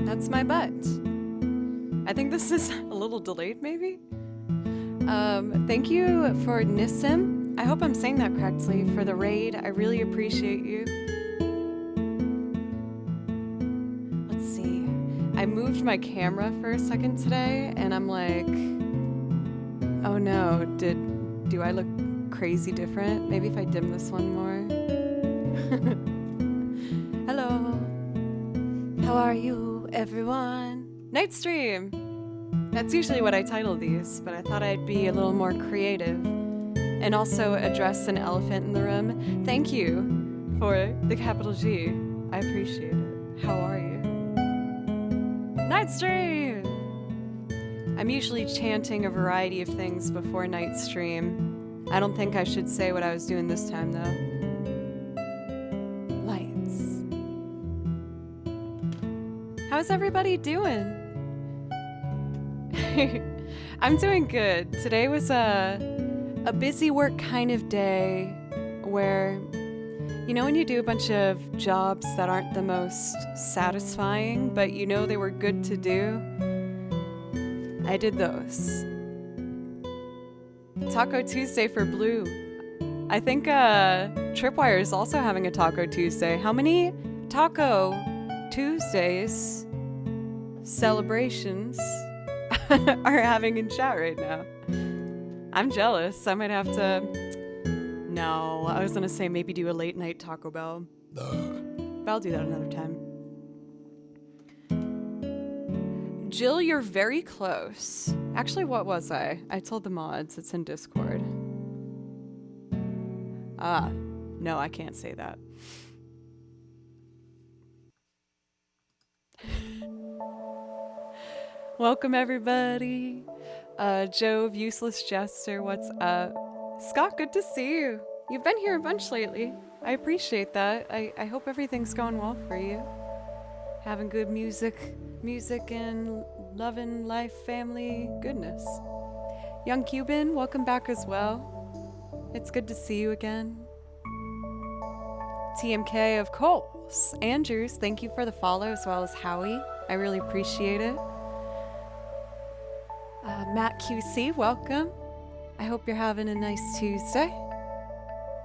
That's my butt. I think this is a little delayed, maybe? Thank you for Nissim. I hope I'm saying that correctly, for the raid. I really appreciate you. Let's see. I moved my camera for a second today, and I'm like, oh no, do I look crazy different? Maybe if I dim this one more. Hello. How are you, everyone? Night stream! That's usually what I title these, but I thought I'd be a little more creative and also address an elephant in the room. Thank you for the capital G. I appreciate it. How are you? Night stream! I'm usually chanting a variety of things before night stream. I don't think I should say what I was doing this time, though. Lights. How's everybody doing? I'm doing good. Today was a busy work kind of day where, you know, when you do a bunch of jobs that aren't the most satisfying, but you know they were good to do. I did those. Taco Tuesday for Blue. I think Tripwire is also having a Taco Tuesday. How many Taco Tuesdays celebrations are having in chat right now? I'm jealous. I might have to... No, I was gonna say maybe do a late night Taco Bell. But I'll do that another time. Jill, you're very close. Actually, what was I? I told the mods. It's in Discord. No, I can't say that. Welcome, everybody. Jove, Useless Jester, what's up? Scott, good to see you. You've been here a bunch lately. I appreciate that. I hope everything's going well for you. Having good music and loving life, family, goodness. Young Cuban, welcome back as well. It's good to see you again. TMK, of course. Andrews, thank you for the follow, as well as Howie. I really appreciate it. Matt QC, welcome. I hope you're having a nice Tuesday.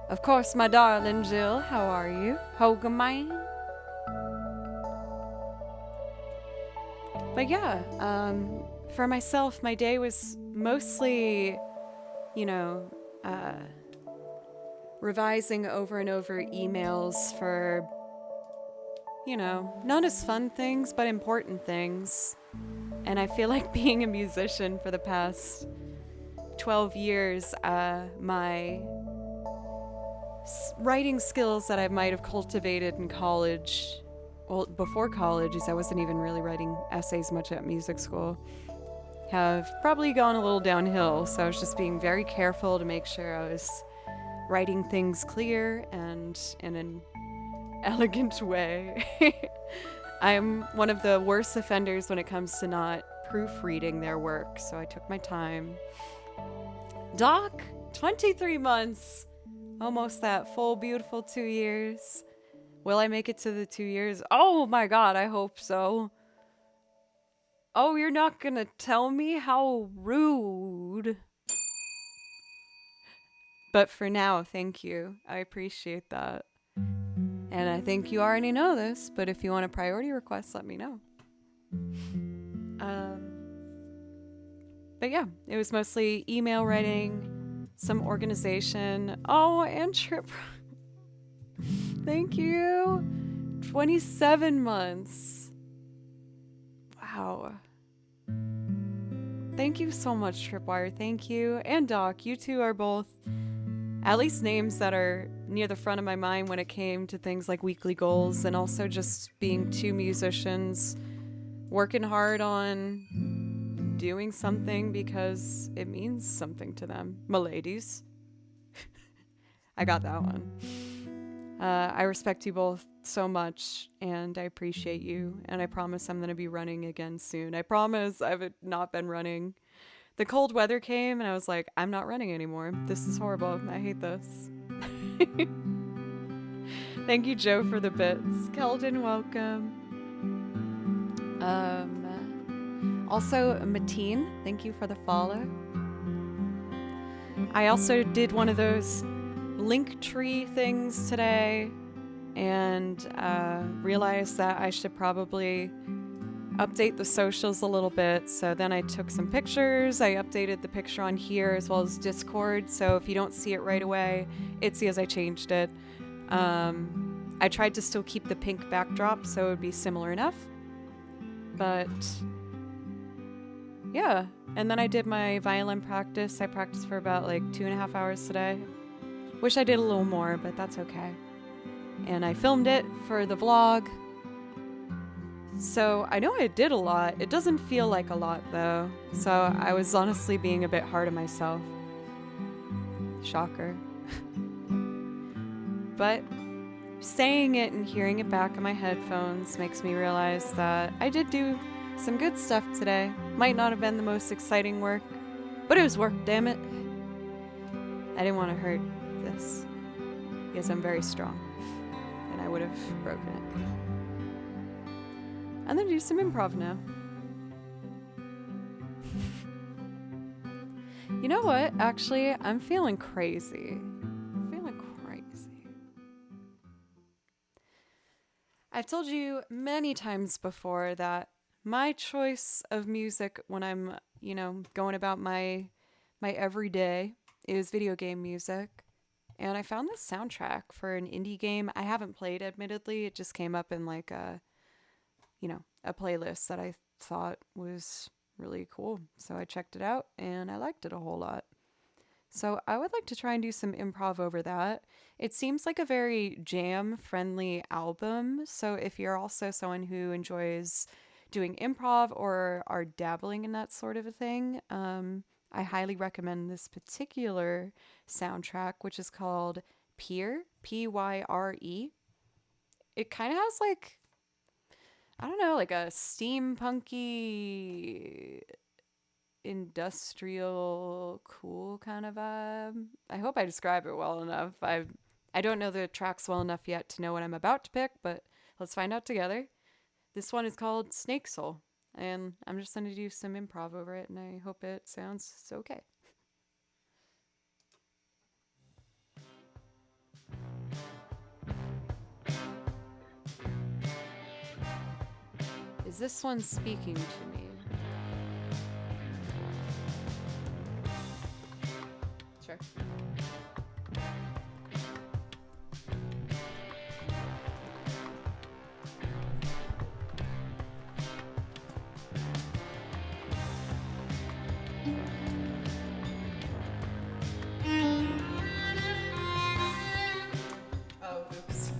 Of course, my darling Jill, how are you? Hogamine. But yeah, for myself, my day was mostly, you know, revising over and over emails for, you know, not as fun things, but important things. And I feel like being a musician for the past 12 years, my writing skills that I might have cultivated in college, well, before college, as I wasn't even really writing essays much at music school, have probably gone a little downhill. So I was just being very careful to make sure I was writing things clear and in an elegant way. I'm one of the worst offenders when it comes to not proofreading their work, so I took my time. Doc, 23 months. Almost that full, beautiful 2 years. Will I make it to the 2 years? Oh my god, I hope so. Oh, you're not gonna tell me? How rude. But for now, thank you. I appreciate that. And I think you already know this, but if you want a priority request, let me know. But yeah, it was mostly email writing, some organization. Oh, and trip. Thank you. 27 months. Wow. Thank you so much, Tripwire. Thank you. And Doc, you two are both at least names that are near the front of my mind when it came to things like weekly goals, and also just being two musicians working hard on doing something because it means something to them. Miladies. I got that one. I respect you both so much, and I appreciate you, and I promise I'm going to be running again soon. I promise I've not been running. The cold weather came, and I was like, I'm not running anymore. This is horrible. I hate this. Thank you, Joe, for the bits. Keldon, welcome. Also, Mateen, thank you for the follow. I also did one of those link tree things today and realized that I should probably update the socials a little bit. So then I took some pictures. I updated the picture on here as well as Discord. So if you don't see it right away, it's because I changed it. I tried to still keep the pink backdrop so it would be similar enough. But yeah, and then I did my violin practice. I practiced for about like 2.5 hours today. Wish I did a little more, but that's okay. And I filmed it for the vlog. So I know I did a lot. It doesn't feel like a lot though. So I was honestly being a bit hard on myself. Shocker. But saying it and hearing it back in my headphones makes me realize that I did do some good stuff today. Might not have been the most exciting work, but it was work, damn it. I didn't want to hurt this because I'm very strong and I would have broken it. I'm gonna do some improv now. You know what? Actually, I'm feeling crazy. I've told you many times before that my choice of music when I'm, going about my everyday is video game music. And I found this soundtrack for an indie game I haven't played, admittedly. It just came up in like a playlist that I thought was really cool. So I checked it out and I liked it a whole lot. So I would like to try and do some improv over that. It seems like a very jam-friendly album. So if you're also someone who enjoys doing improv or are dabbling in that sort of a thing, I highly recommend this particular soundtrack, which is called Pyre, Pyre. It kind of has like, I don't know, like a steampunky industrial cool kind of vibe. I hope I describe it well enough. I don't know the tracks well enough yet to know what I'm about to pick, but let's find out together. This one is called Snake Soul, and I'm just going to do some improv over it, and I hope it sounds okay. Is this one speaking to me? Sure. Oh, oops.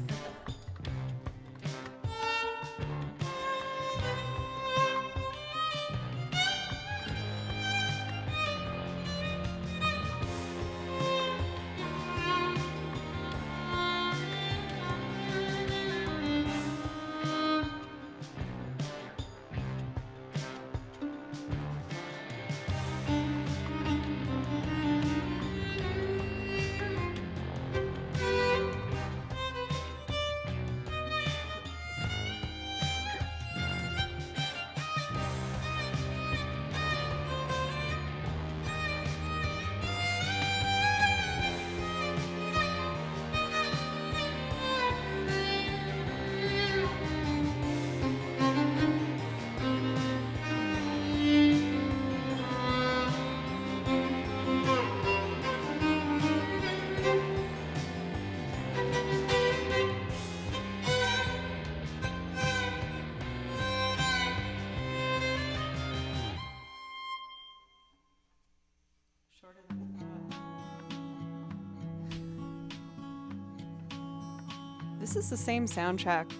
This is the same soundtrack.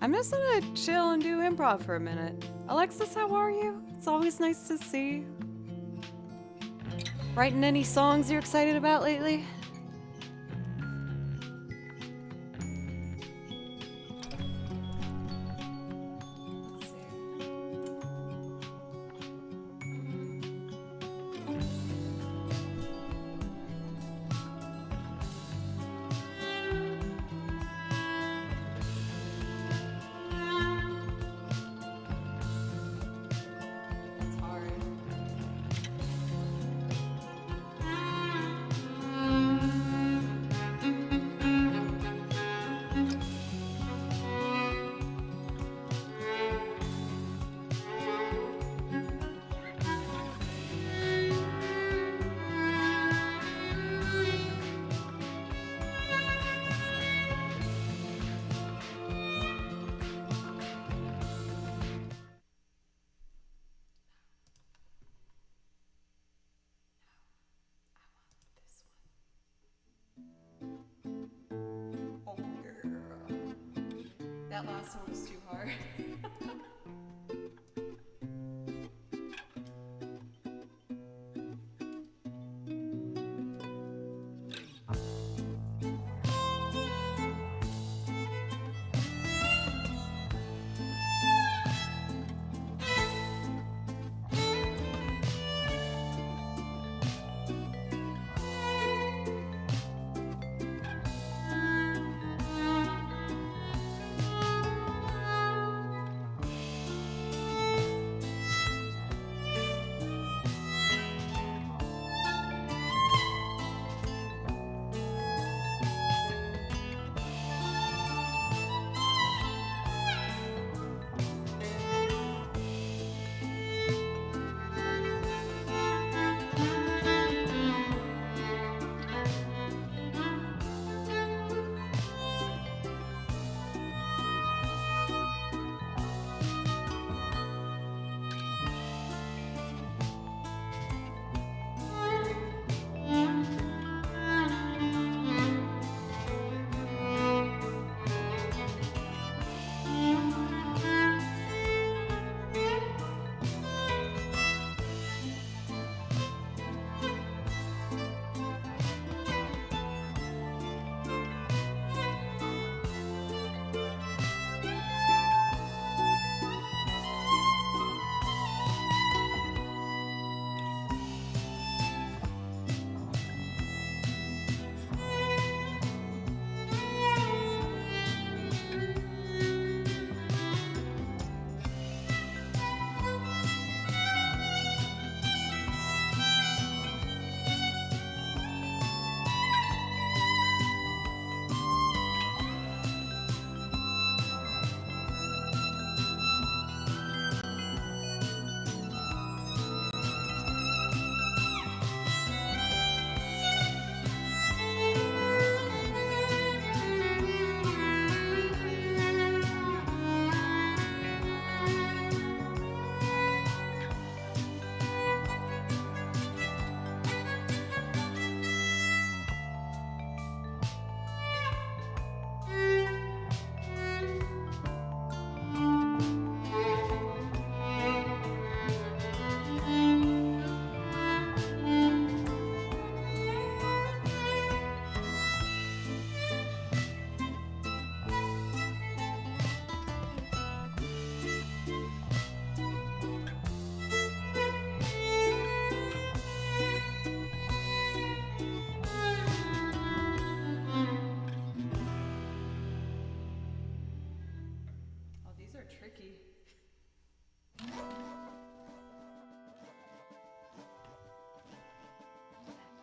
I'm just gonna chill and do improv for a minute. Alexis, how are you? It's always nice to see you. Writing any songs you're excited about lately? That last one was too hard.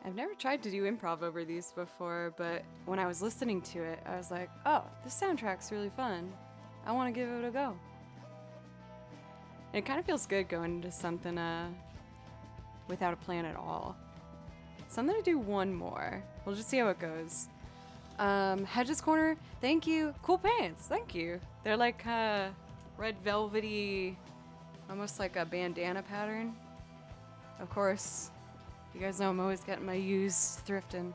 I've never tried to do improv over these before, but when I was listening to it, I was like, oh, this soundtrack's really fun. I want to give it a go. And it kind of feels good going into something without a plan at all. So I'm going to do one more. We'll just see how it goes. Hedges Corner, thank you. Cool pants, thank you. They're like red velvety, almost like a bandana pattern. Of course, you guys know I'm always getting my used thrifting.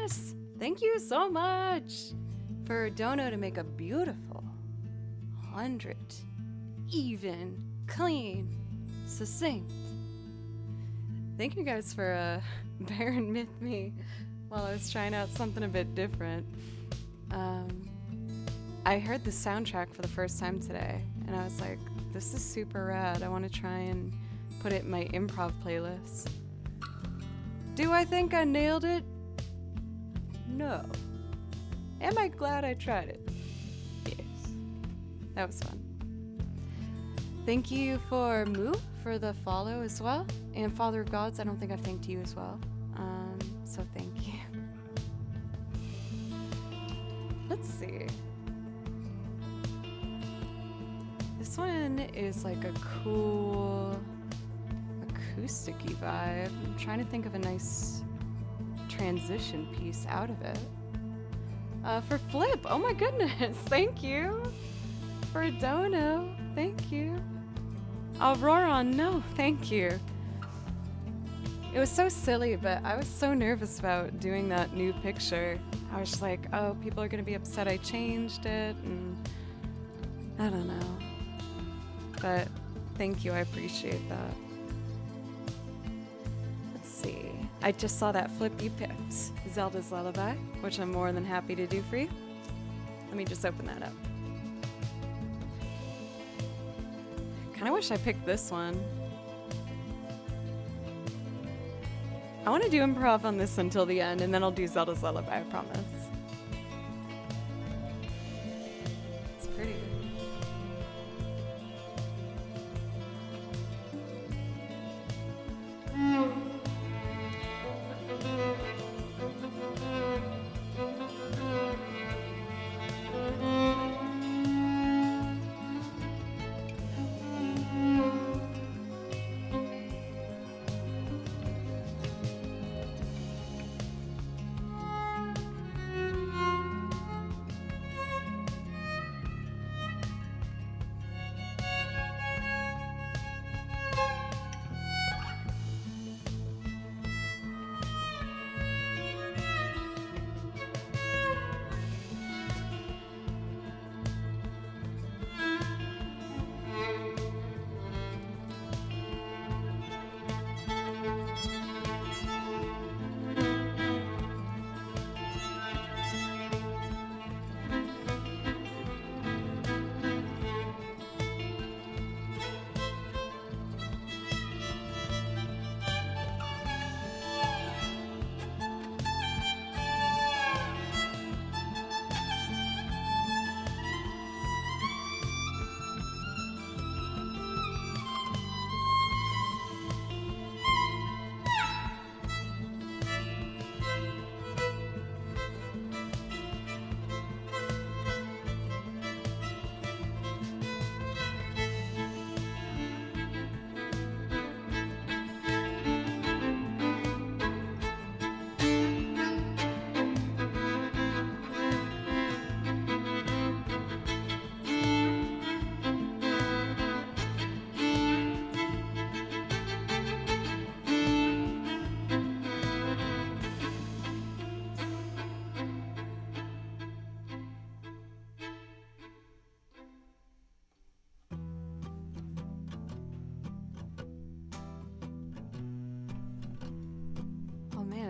Yes! Thank you so much for Dono to make a beautiful 100. Even, clean, succinct. Thank you guys for bearing with me while I was trying out something a bit different. I heard the soundtrack for the first time today, and I was like, this is super rad. I want to try and put it in my improv playlist. Do I think I nailed it? No. Am I glad I tried it? Yes. That was fun. Thank you for Moo for the follow as well. And Father of Gods, I don't think I've thanked you as well. So thank you. Let's see. This one is like a cool acoustic-y vibe. I'm trying to think of a nice transition piece out of it. For Flip, oh my goodness, thank you. For Dono, thank you. Aurora, no, thank you. It was so silly, but I was so nervous about doing that new picture. I was just like, oh, people are gonna be upset I changed it, and I don't know. But thank you, I appreciate that. Let's see. I just saw that Flip you picked, Zelda's Lullaby, which I'm more than happy to do for you. Let me just open that up. Kinda wish I picked this one. I want to do improv on this until the end, and then I'll do Zelda's Lullaby, I promise. It's pretty.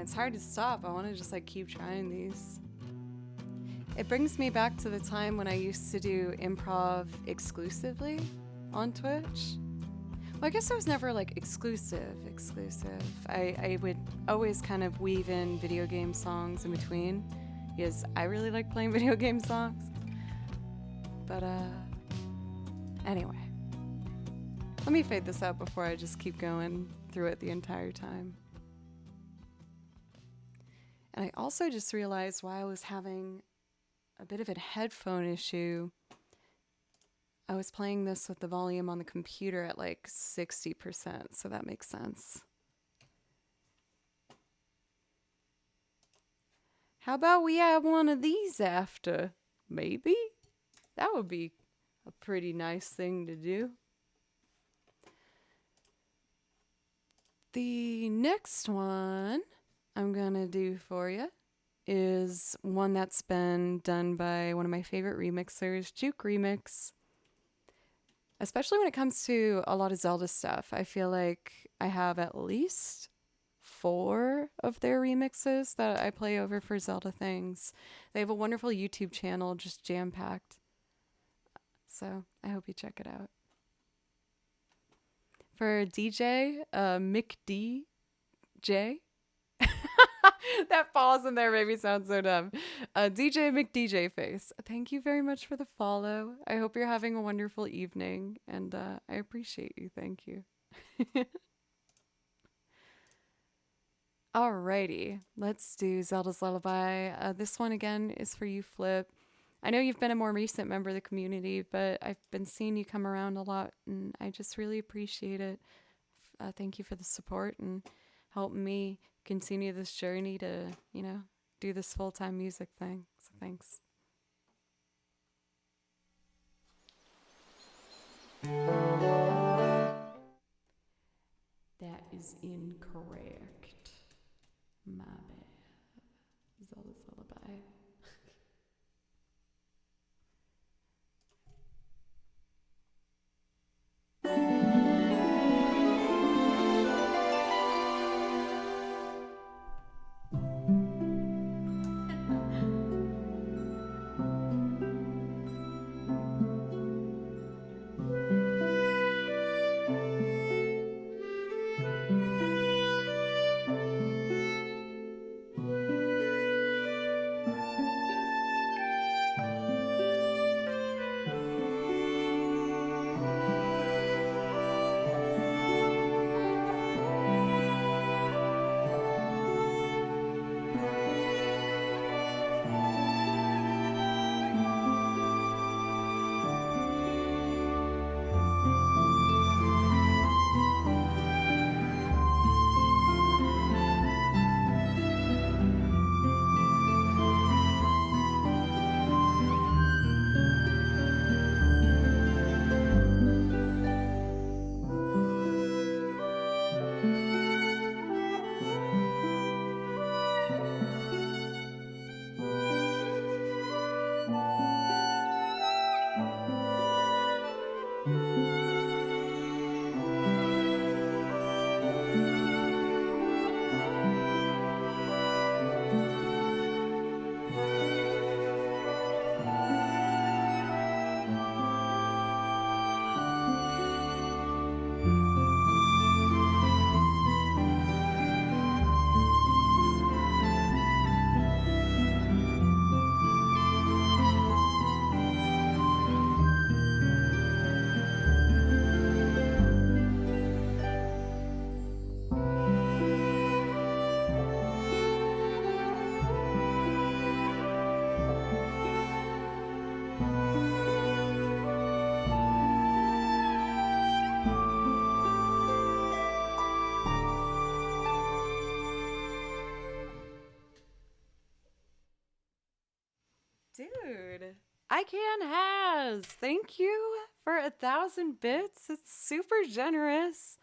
It's hard to stop. I want to just like keep trying these. It brings me back to the time when I used to do improv exclusively on Twitch. Well, I guess I was never like exclusive. I would always kind of weave in video game songs in between because I really like playing video game songs. But anyway, let me fade this out before I just keep going through it the entire time. And I also just realized why I was having a bit of a headphone issue. I was playing this with the volume on the computer at like 60%, so that makes sense. How about we have one of these after? Maybe? That would be a pretty nice thing to do. The next one I'm gonna do for you is one that's been done by one of my favorite remixers, Juke Remix. Especially when it comes to a lot of Zelda stuff, I feel like I have at least 4 of their remixes that I play over for Zelda things. They have a wonderful YouTube channel, just jam packed. So I hope you check it out. For DJ, Mick DJ. That pause in there made me sound so dumb. DJ McDJ Face, thank you very much for the follow. I hope you're having a wonderful evening, and I appreciate you. Thank you. Alrighty, let's do Zelda's Lullaby. This one again is for you, Flip. I know you've been a more recent member of the community, but I've been seeing you come around a lot, and I just really appreciate it. Thank you for the support and helping me continue this journey to, do this full-time music thing. So thanks. That is incorrect. My bad. Zelda's Lullaby. Dude, I can has. Thank you for 1,000 bits. It's super generous.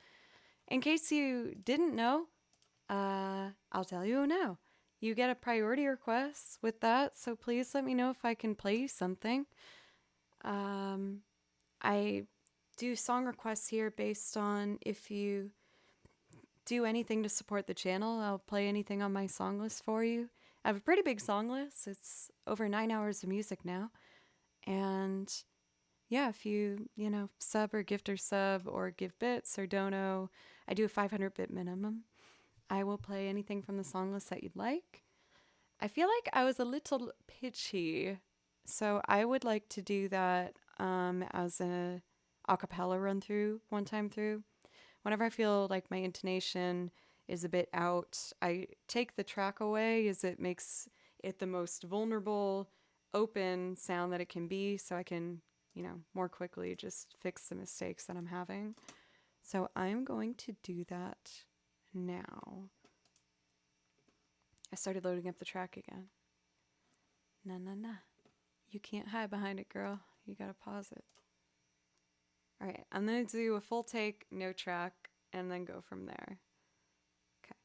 In case you didn't know, I'll tell you now. You get a priority request with that, so please let me know if I can play you something. I do song requests here based on if you do anything to support the channel. I'll play anything on my song list for you. I have a pretty big song list. It's over 9 hours of music now. And yeah, if you, sub or gift or sub or give bits or dono, I do a 500 bit minimum. I will play anything from the song list that you'd like. I feel like I was a little pitchy, so I would like to do that as a acapella run through one time through. Whenever I feel like my intonation is a bit out, I take the track away as it makes it the most vulnerable, open sound that it can be, so I can, more quickly just fix the mistakes that I'm having. So I'm going to do that now. I started loading up the track again. Nah. You can't hide behind it, girl. You gotta pause it. All right, I'm gonna do a full take, no track, and then go from there. Okay.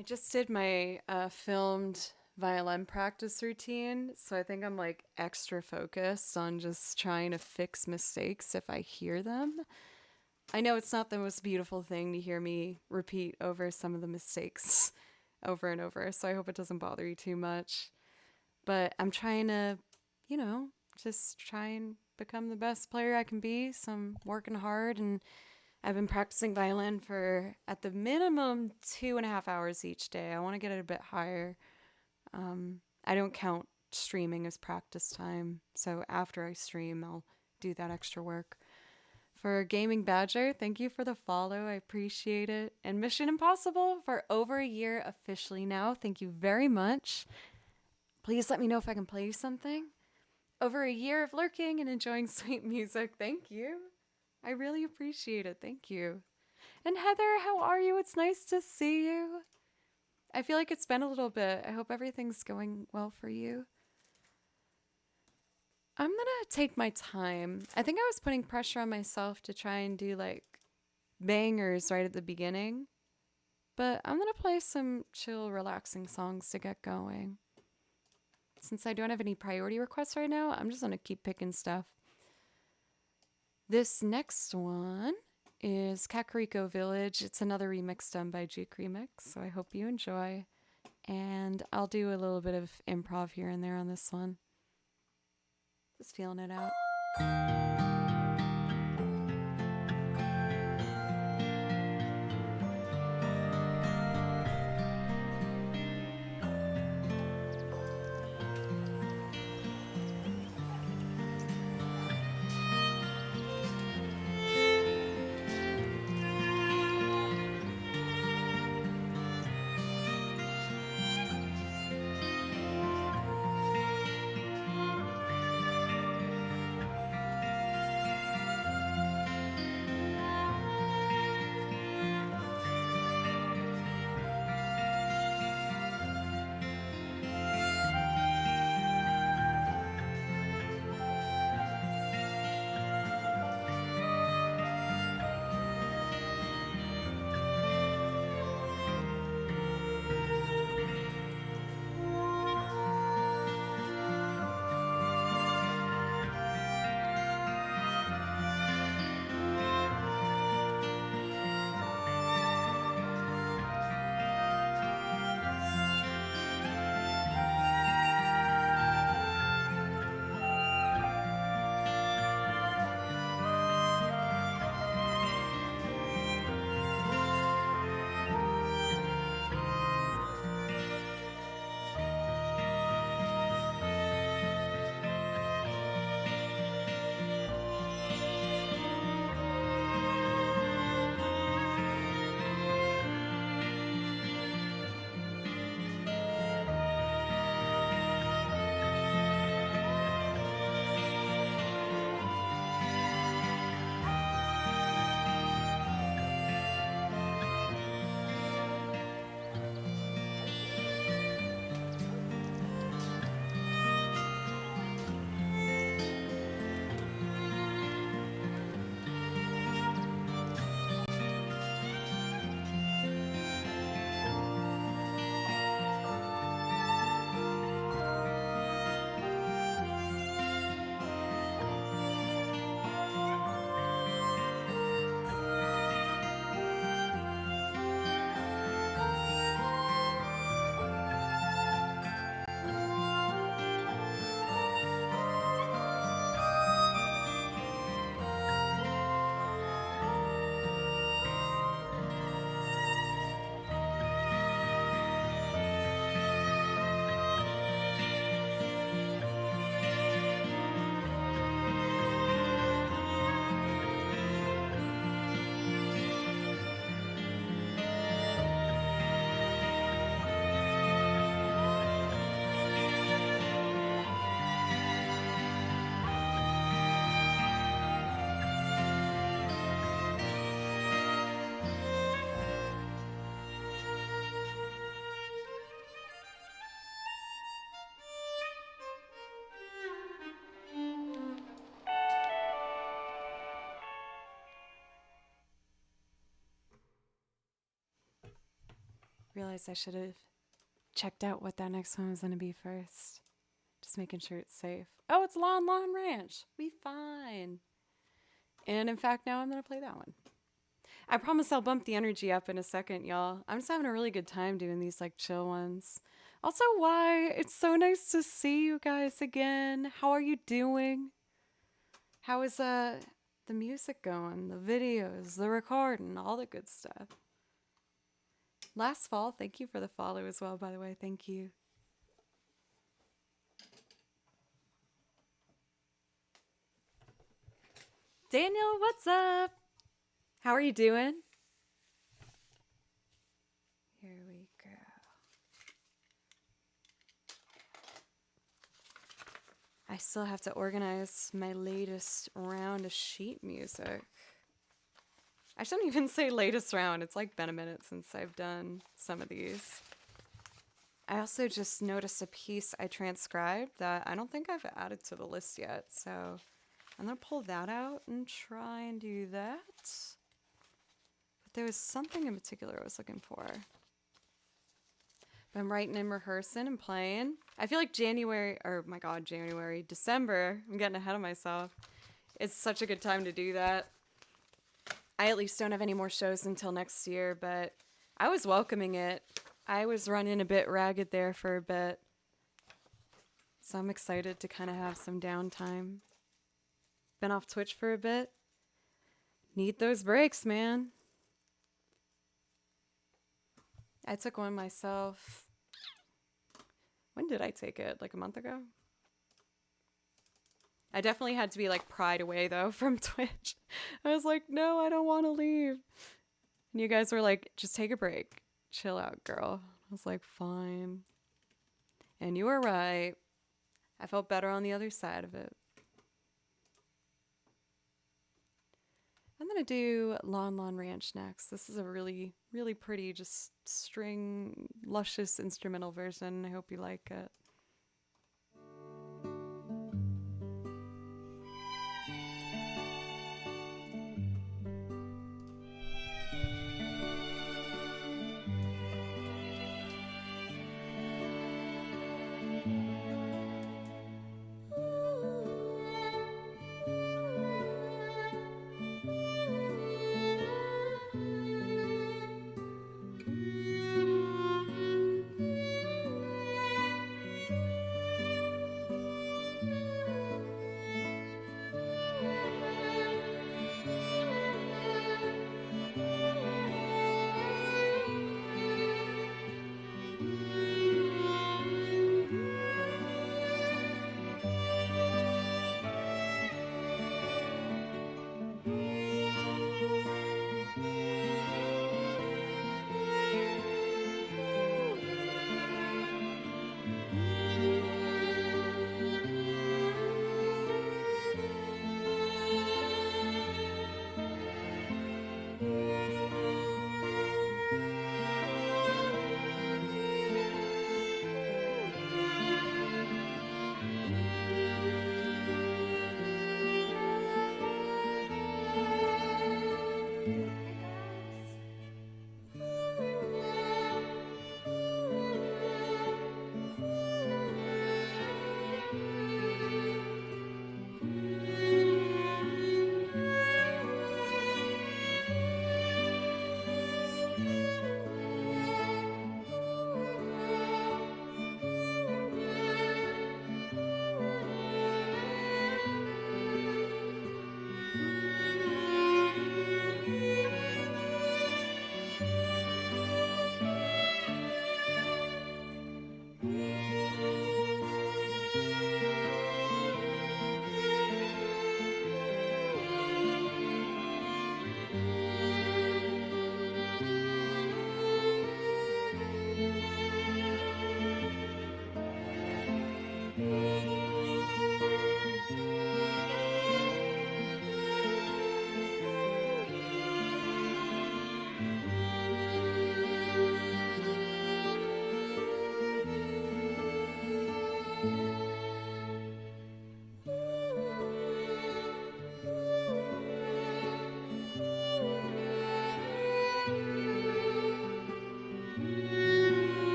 I just did my filmed violin practice routine, so I think I'm like extra focused on just trying to fix mistakes if I hear them. I know it's not the most beautiful thing to hear me repeat over some of the mistakes over and over, so I hope it doesn't bother you too much. But I'm trying to, you know, just try and become the best player I can be. So I'm working hard, and I've been practicing violin for at the minimum 2.5 hours each day. I want to get it a bit higher. I don't count streaming as practice time, so after I stream, I'll do that extra work. For Gaming Badger, thank you for the follow. I appreciate it. And Mission Impossible for over a year officially now. Thank you very much. Please let me know if I can play you something. Over a year of lurking and enjoying sweet music. Thank you. I really appreciate it. Thank you. And Heather, how are you? It's nice to see you. I feel like it's been a little bit. I hope everything's going well for you. I'm gonna take my time. I think I was putting pressure on myself to try and do like bangers right at the beginning. But I'm gonna play some chill, relaxing songs to get going. Since I don't have any priority requests right now, I'm just gonna keep picking stuff. This next one is Kakariko Village. It's another remix done by Juke Remix, so I hope you enjoy. And I'll do a little bit of improv here and there on this one. Just feeling it out. realized I should have checked out what that next one was going to be first. Just making sure it's safe. Oh, it's Lon Lon Ranch. Be fine. And in fact, now I'm going to play that one. I promise I'll bump the energy up in a second, y'all. I'm just having a really good time doing these like chill ones. Also, why? It's so nice to see you guys again. How are you doing? How is the music going? The videos, the recording, all the good stuff. Last fall, thank you for the follow as well, by the way. Thank you. Daniel, what's up? How are you doing? Here we go. I still have to organize my latest round of sheet music. I shouldn't even say latest round. It's like been a minute since I've done some of these. I also just noticed a piece I transcribed that I don't think I've added to the list yet. So I'm going to pull that out and try and do that. But there was something in particular I was looking for. But I'm writing and rehearsing and playing. I feel like December, I'm getting ahead of myself. It's such a good time to do that. I at least don't have any more shows until next year, but I was welcoming it. I was running a bit ragged there for a bit. So I'm excited to kind of have some downtime. Been off Twitch for a bit. Need those breaks, man. I took one myself. When did I take it? Like a month ago? I definitely had to be like pried away though from Twitch. I was like, no, I don't want to leave. And you guys were like, just take a break. Chill out, girl. I was like, fine. And you were right. I felt better on the other side of it. I'm going to do Lon Lon Ranch next. This is a really, really pretty, just string, luscious instrumental version. I hope you like it.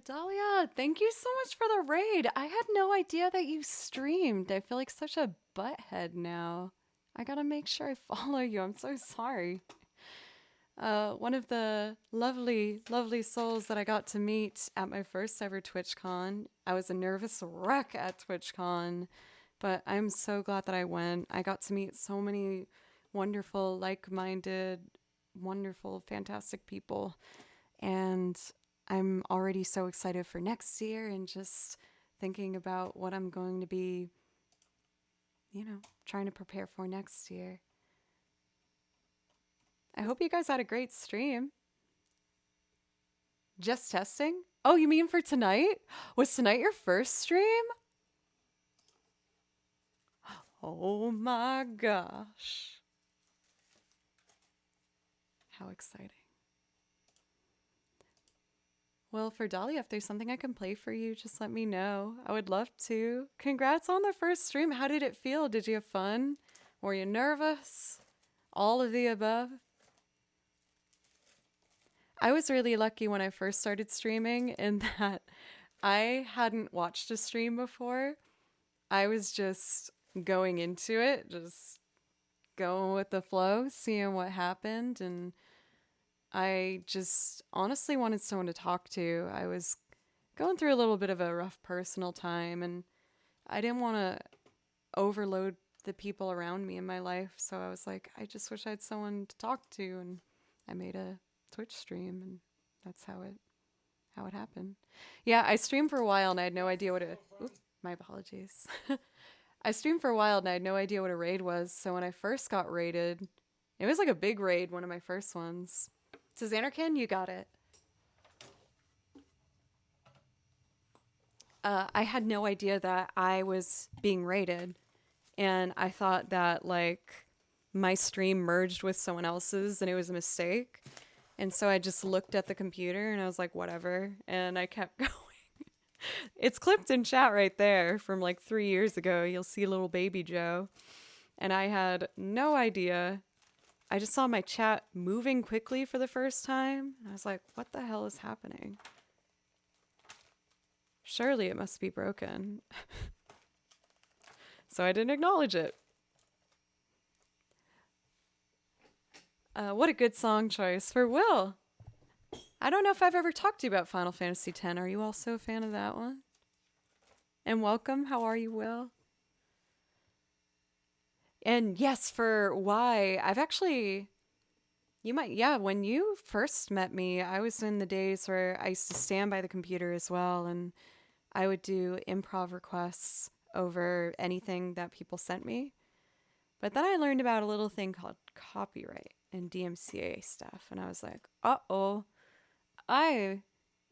Dahlia, thank you so much for the raid. I had no idea that you streamed. I feel like such a butthead now. I gotta make sure I follow you. I'm so sorry. One of the lovely, lovely souls that I got to meet at my first ever TwitchCon. I was a nervous wreck at TwitchCon, but I'm so glad that I went. I got to meet so many wonderful, like-minded, wonderful, fantastic people. And I'm already so excited for next year and just thinking about what I'm going to be, trying to prepare for next year. I hope you guys had a great stream. Just testing? Oh, you mean for tonight? Was tonight your first stream? Oh my gosh. How exciting. Well, for Dolly, if there's something I can play for you, just let me know. I would love to. Congrats on the first stream. How did it feel? Did you have fun? Were you nervous? All of the above? I was really lucky when I first started streaming in that I hadn't watched a stream before. I was just going into it, just going with the flow, seeing what happened, and I just honestly wanted someone to talk to. I was going through a little bit of a rough personal time, and I didn't want to overload the people around me in my life, so I was like, I just wish I had someone to talk to, and I made a Twitch stream, and that's how it happened. Yeah, I streamed for a while, and I had no idea what my apologies. I streamed for a while, and I had no idea what a raid was, so when I first got raided, it was like a big raid, one of my first ones. So Xanarkin, you got it. I had no idea that I was being raided, and I thought that like my stream merged with someone else's and it was a mistake. And so I just looked at the computer and I was like, whatever, and I kept going. It's clipped in chat right there from like 3 years ago. You'll see little baby Joe. And I had no idea. I just saw my chat moving quickly for the first time. And I was like, what the hell is happening? Surely it must be broken. So I didn't acknowledge it. What a good song choice for Will. I don't know if I've ever talked to you about Final Fantasy X. Are you also a fan of that one? And welcome. How are you, Will? And yes, for why, I've actually, when you first met me, I was in the days where I used to stand by the computer as well, and I would do improv requests over anything that people sent me. But then I learned about a little thing called copyright and DMCA stuff, and I was like, uh-oh, I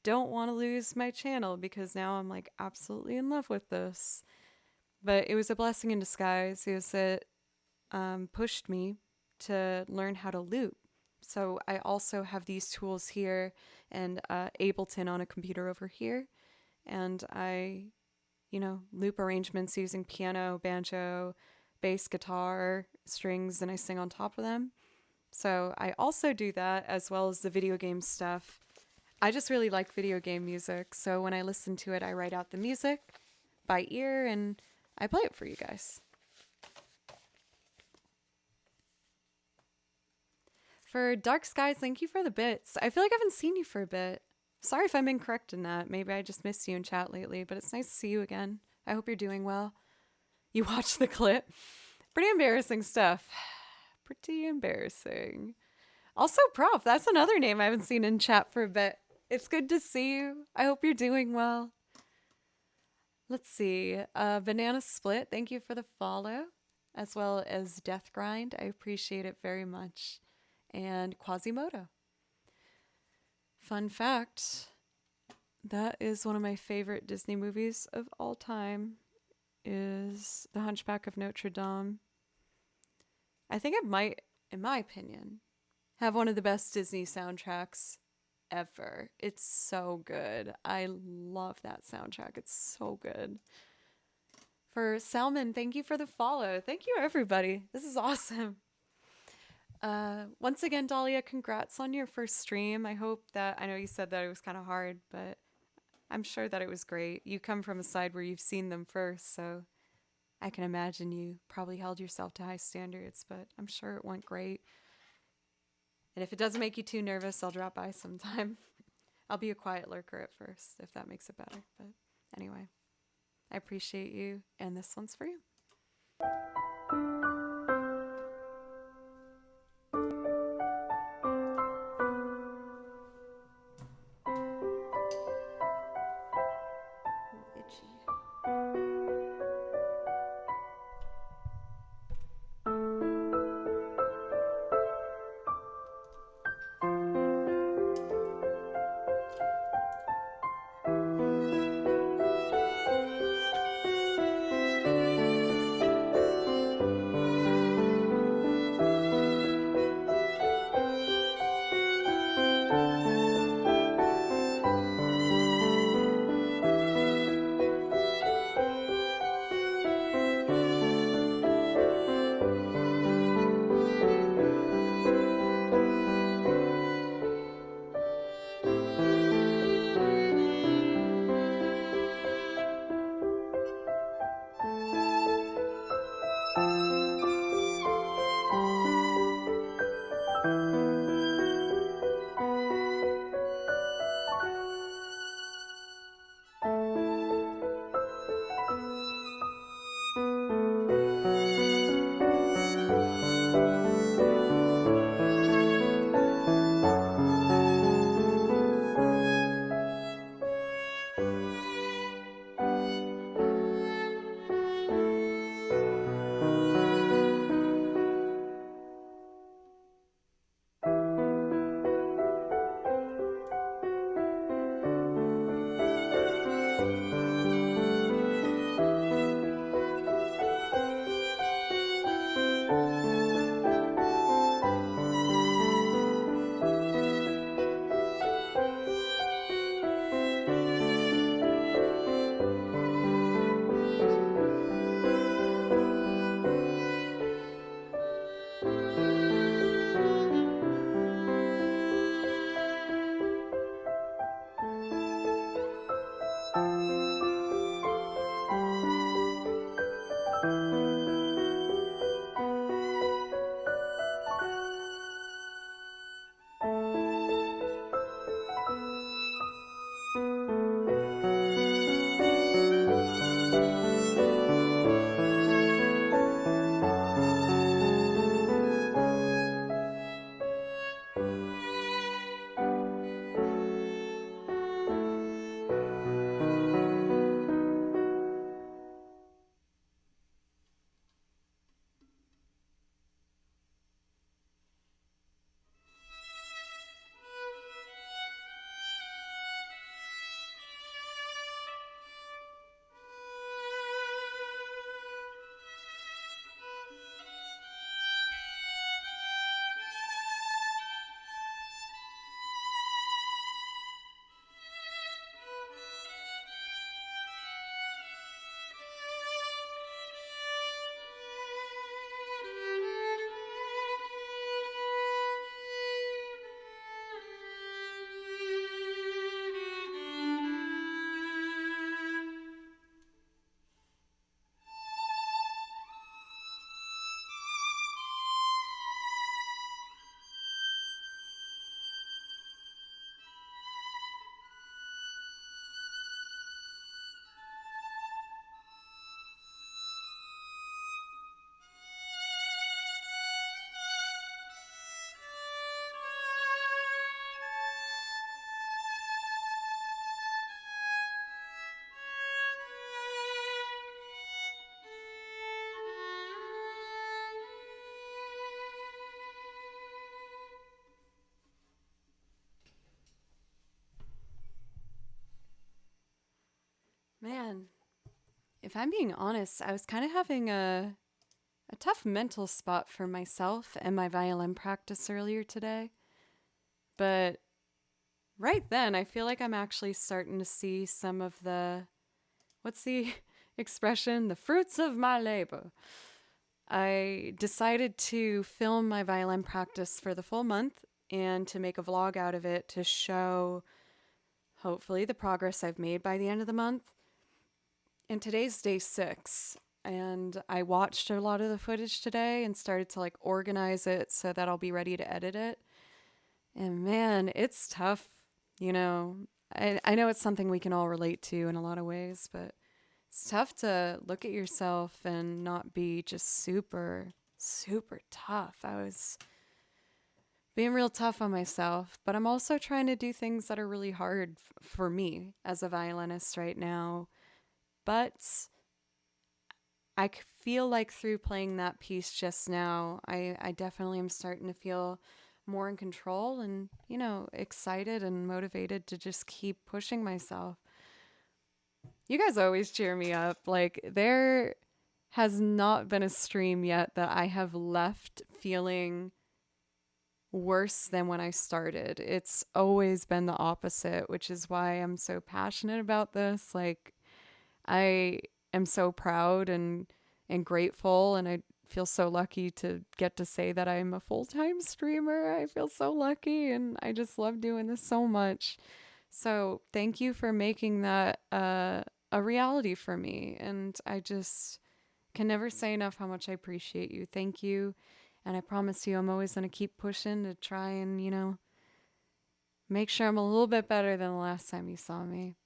don't want to lose my channel because now I'm like absolutely in love with this. But it was a blessing in disguise. It was that pushed me to learn how to loop. So I also have these tools here and Ableton on a computer over here. And I, loop arrangements using piano, banjo, bass, guitar, strings, and I sing on top of them. So I also do that as well as the video game stuff. I just really like video game music. So when I listen to it, I write out the music by ear and I play it for you guys. For Dark Skies, thank you for the bits. I feel like I haven't seen you for a bit. Sorry if I'm incorrect in that. Maybe I just missed you in chat lately, but it's nice to see you again. I hope you're doing well. You watched the clip? Pretty embarrassing stuff. Pretty embarrassing. Also, Prof, that's another name I haven't seen in chat for a bit. It's good to see you. I hope you're doing well. Let's see. Banana Split, thank you for the follow, as well as Death Grind. I appreciate it very much. And Quasimodo. Fun fact, that is one of my favorite Disney movies of all time, is The Hunchback of Notre Dame. I think it might, in my opinion, have one of the best Disney soundtracks ever. It's so good. I love that soundtrack. It's so good. For Salmon, thank you for the follow. Thank you, everybody. This is awesome. Once again, Dahlia, congrats on your first stream. I hope that, I know you said that it was kind of hard, but I'm sure that it was great. You come from a side where you've seen them first, so I can imagine you probably held yourself to high standards, but I'm sure it went great. And if it doesn't make you too nervous, I'll drop by sometime. I'll be a quiet lurker at first, if that makes it better. But anyway, I appreciate you, and this one's for you. Ooh, itchy. Man, if I'm being honest, I was kind of having a tough mental spot for myself and my violin practice earlier today. But right then, I feel like I'm actually starting to see some of the, what's the expression? The fruits of my labor. I decided to film my violin practice for the full month and to make a vlog out of it to show hopefully, the progress I've made by the end of the month. And today's day 6. And I watched a lot of the footage today and started to like organize it so that I'll be ready to edit it. And man, it's tough. You know, I know it's something we can all relate to in a lot of ways, but it's tough to look at yourself and not be just super, super tough. I was being real tough on myself, but I'm also trying to do things that are really hard for me as a violinist right now. But feel like through playing that piece just now, I definitely am starting to feel more in control and, you know, excited and motivated to just keep pushing myself. You guys always cheer me up. Like, there has not been a stream yet that I have left feeling worse than when I started. It's always been the opposite, which is why I'm so passionate about this. Like, I am so proud and grateful, and I feel so lucky to get to say that I'm a full-time streamer. I feel so lucky, and I just love doing this so much. So thank you for making that a reality for me. And I just can never say enough how much I appreciate you. Thank you. And I promise you, I'm always going to keep pushing to try and, you know, make sure I'm a little bit better than the last time you saw me.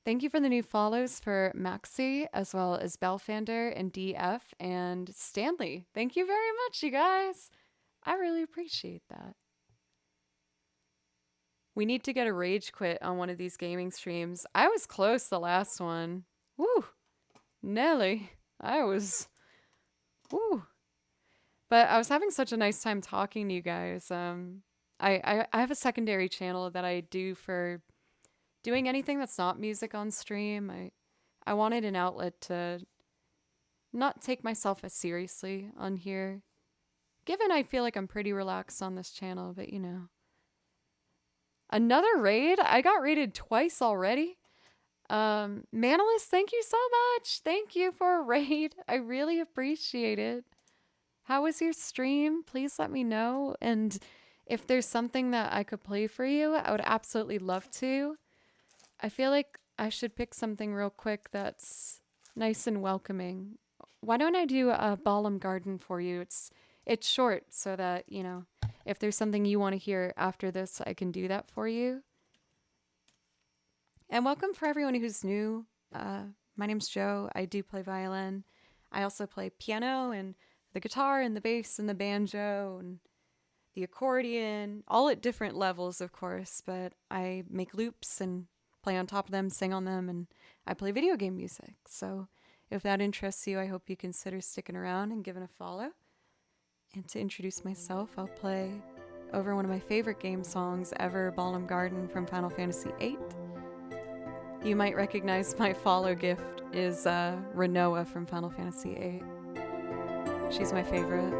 Thank you for the new follows for Maxi, as well as Belfander and DF and Stanley. Thank you very much, you guys. I really appreciate that. We need to get a rage quit on one of these gaming streams. I was close the last one. Woo! Nelly. Woo! But I was having such a nice time talking to you guys. I have a secondary channel that I do for doing anything that's not music on stream. I wanted an outlet to not take myself as seriously on here. Given I feel like I'm pretty relaxed on this channel, but you know. Another raid? I got raided twice already. Manalist, thank you so much. Thank you for a raid. I really appreciate it. How was your stream? Please let me know. And if there's something that I could play for you, I would absolutely love to. I feel like I should pick something real quick that's nice and welcoming. Why don't I do a Balam Garden for you? It's short so that, you know, if there's something you want to hear after this, I can do that for you. And welcome for everyone who's new. My name's Jo. I do play violin. I also play piano and the guitar and the bass and the banjo and the accordion, all at different levels, of course, but I make loops and play on top of them, sing on them, and I play video game music. So if that interests you, I hope you consider sticking around and giving a follow. And to introduce myself, I'll play over one of my favorite game songs ever, Balam Garden from Final Fantasy VIII. You might recognize my follow gift is Renoa from Final Fantasy VIII. She's my favorite.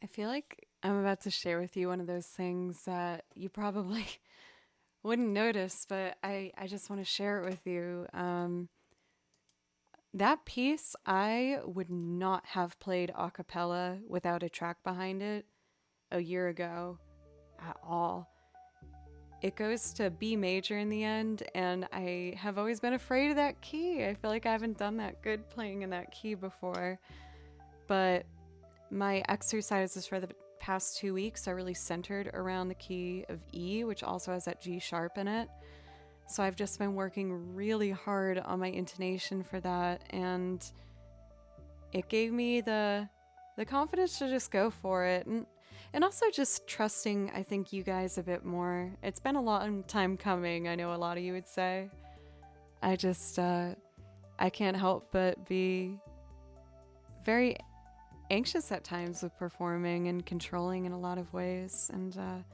feel like I'm about to share with you one of those things that you probably wouldn't notice, but I just want to share it with you. That piece, I would not have played a cappella without a track behind it a year ago at all. It goes to B major in the end, and I have always been afraid of that key. I feel like I haven't done that good playing in that key before. But my exercises for the past 2 weeks are really centered around the key of E, which also has that G sharp in it. So I've just been working really hard on my intonation for that, and it gave me the confidence to just go for it, and also just trusting, I think, you guys a bit more. It's been a long time coming, I know a lot of you would say. I just I can't help but be very anxious at times with performing and controlling in a lot of ways, and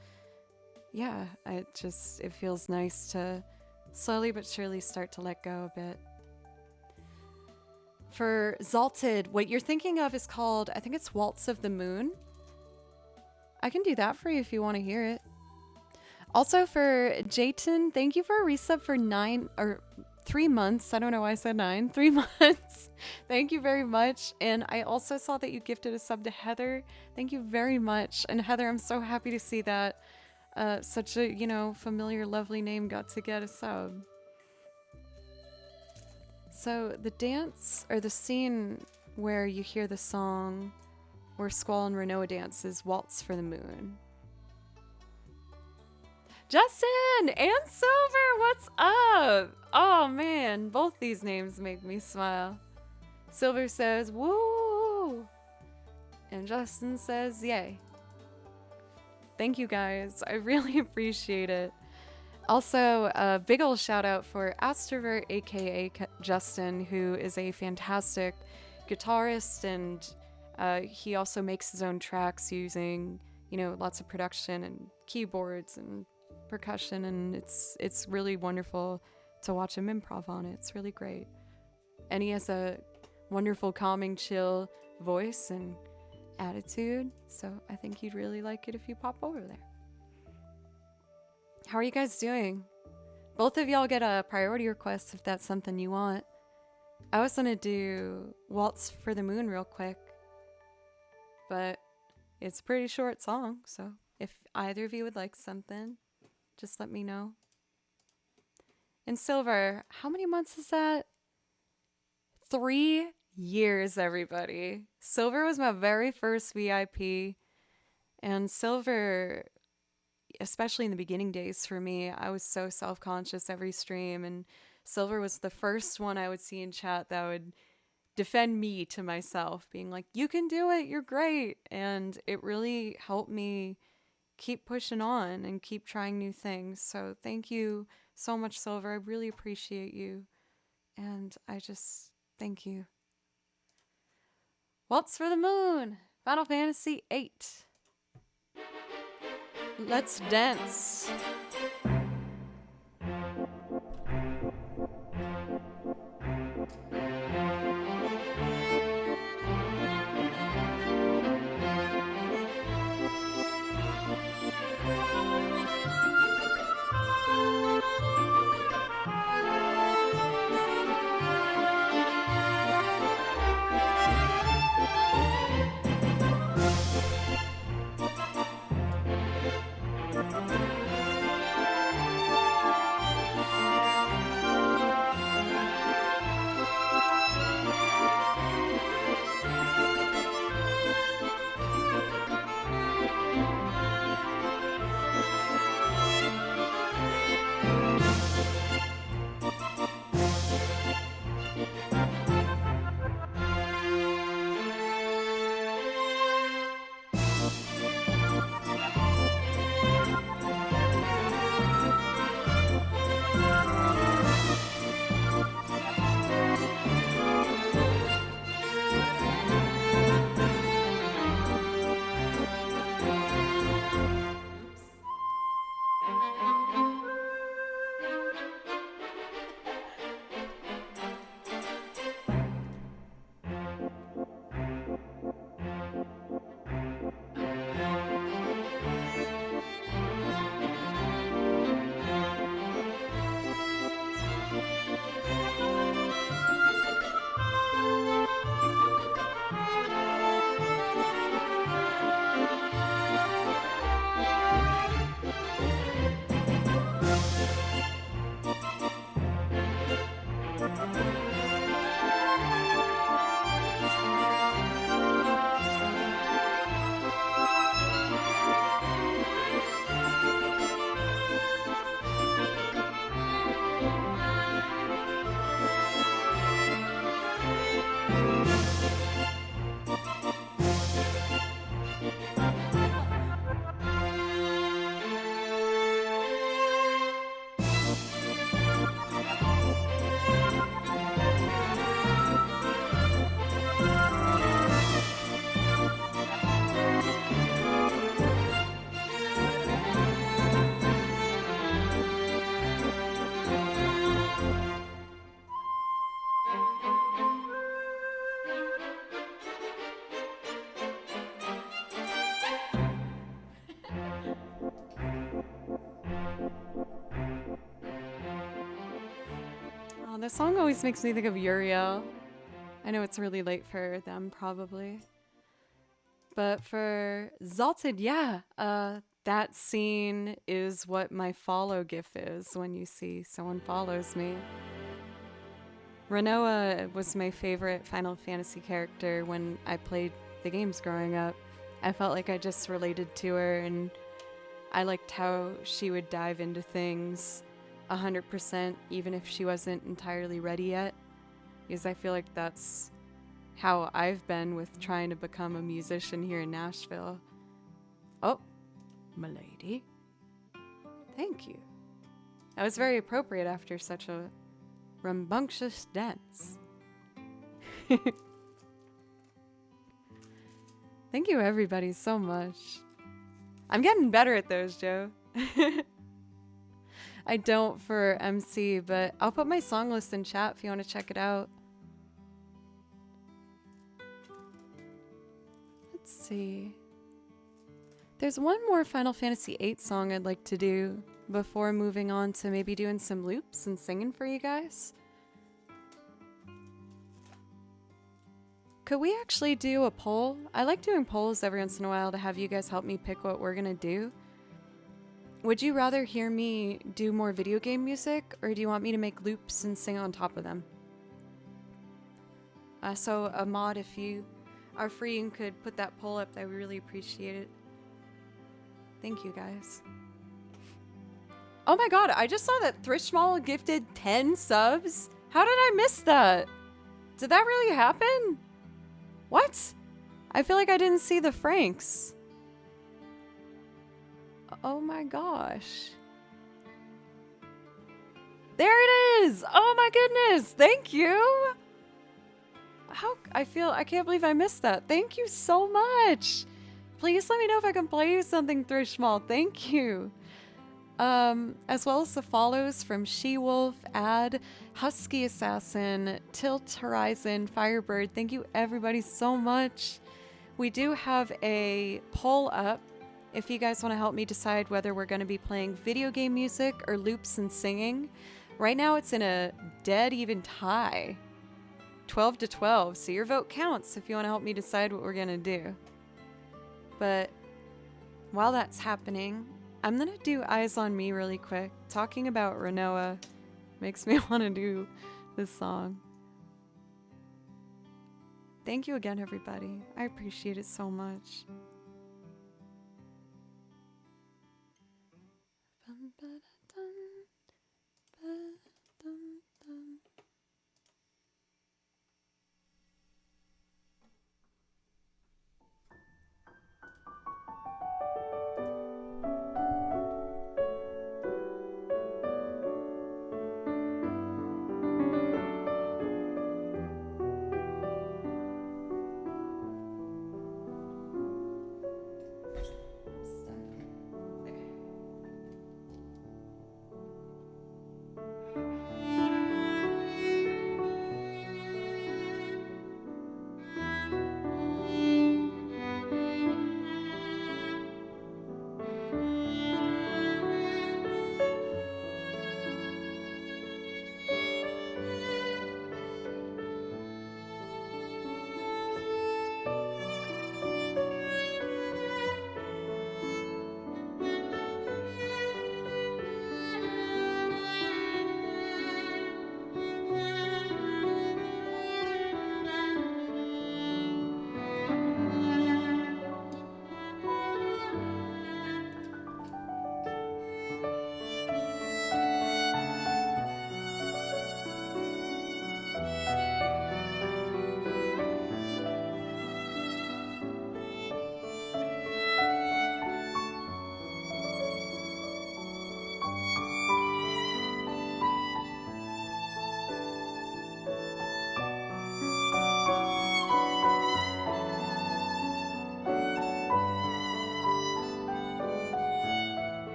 yeah, it feels nice to slowly but surely start to let go a bit. For Zalted, what you're thinking of is called, I think it's Waltz of the Moon. I can do that for you if you want to hear it. Also for Jayton, thank you for a resub for 3 months. I don't know why I said 9. 3 months. Thank you very much. And I also saw that you gifted a sub to Heather. Thank you very much. And Heather, I'm so happy to see that such a, familiar, lovely name got to get a sub. So the dance, or the scene where you hear the song where Squall and Renault dance is Waltz for the Moon. Justin and Silver, what's up? Oh man, both these names make me smile. Silver says, woo! And Justin says, yay. Thank you guys, I really appreciate it. Also, a big ol' shout out for Astrovert, aka Justin, who is a fantastic guitarist, and he also makes his own tracks using, lots of production and keyboards and percussion, and it's really wonderful to watch him improv on it. It's really great. And he has a wonderful, calming, chill voice and attitude, so I think you'd really like it if you pop over there. How are you guys doing? Both of y'all get a priority request if that's something you want. I was gonna do Waltz for the Moon real quick, but it's a pretty short song, so if either of you would like something, just let me know. And Silver, how many months is that? 3 years, everybody. Silver was my very first VIP, and Silver, especially in the beginning days for me, I was so self-conscious every stream, and Silver was the first one I would see in chat that would defend me to myself, being like, you can do it, you're great. And it really helped me keep pushing on and keep trying new things. So thank you so much, Silver. I really appreciate you, and I just thank you. Waltz for the Moon, Final Fantasy VIII. Let's dance. The song always makes me think of Uriel. I know it's really late for them, probably. But for Zalted, yeah, that scene is what my follow gif is when you see someone follows me. Renoa was my favorite Final Fantasy character when I played the games growing up. I felt like I just related to her, and I liked how she would dive into things 100% even if she wasn't entirely ready yet, because I feel like that's how I've been with trying to become a musician here in Nashville. Oh, m'lady. Thank you. That was very appropriate after such a rambunctious dance. Thank you, everybody, so much. I'm getting better at those, Joe. I don't for MC, but I'll put my song list in chat if you want to check it out. Let's see. There's one more Final Fantasy VIII song I'd like to do before moving on to maybe doing some loops and singing for you guys. Could we actually do a poll? I like doing polls every once in a while to have you guys help me pick what we're gonna do. Would you rather hear me do more video game music, or do you want me to make loops and sing on top of them? So a mod, if you are free and could put that poll up, I would really appreciate it. Thank you, guys. Oh my god, I just saw that Thrishmal gifted 10 subs. How did I miss that? Did that really happen? What? I feel like I didn't see the Franks. Oh my gosh. There it is! Oh my goodness! Thank you! I can't believe I missed that. Thank you so much! Please let me know if I can play you something, Thrishmal. Thank you! As well as the follows from She-Wolf, Ad, Husky Assassin, Tilt Horizon, Firebird. Thank you everybody so much. We do have a poll up if you guys want to help me decide whether we're going to be playing video game music or loops and singing. Right now it's in a dead even tie. 12-12, so your vote counts if you want to help me decide what we're going to do. But while that's happening, I'm going to do Eyes on Me really quick. Talking about Renoa makes me want to do this song. Thank you again, everybody. I appreciate it so much.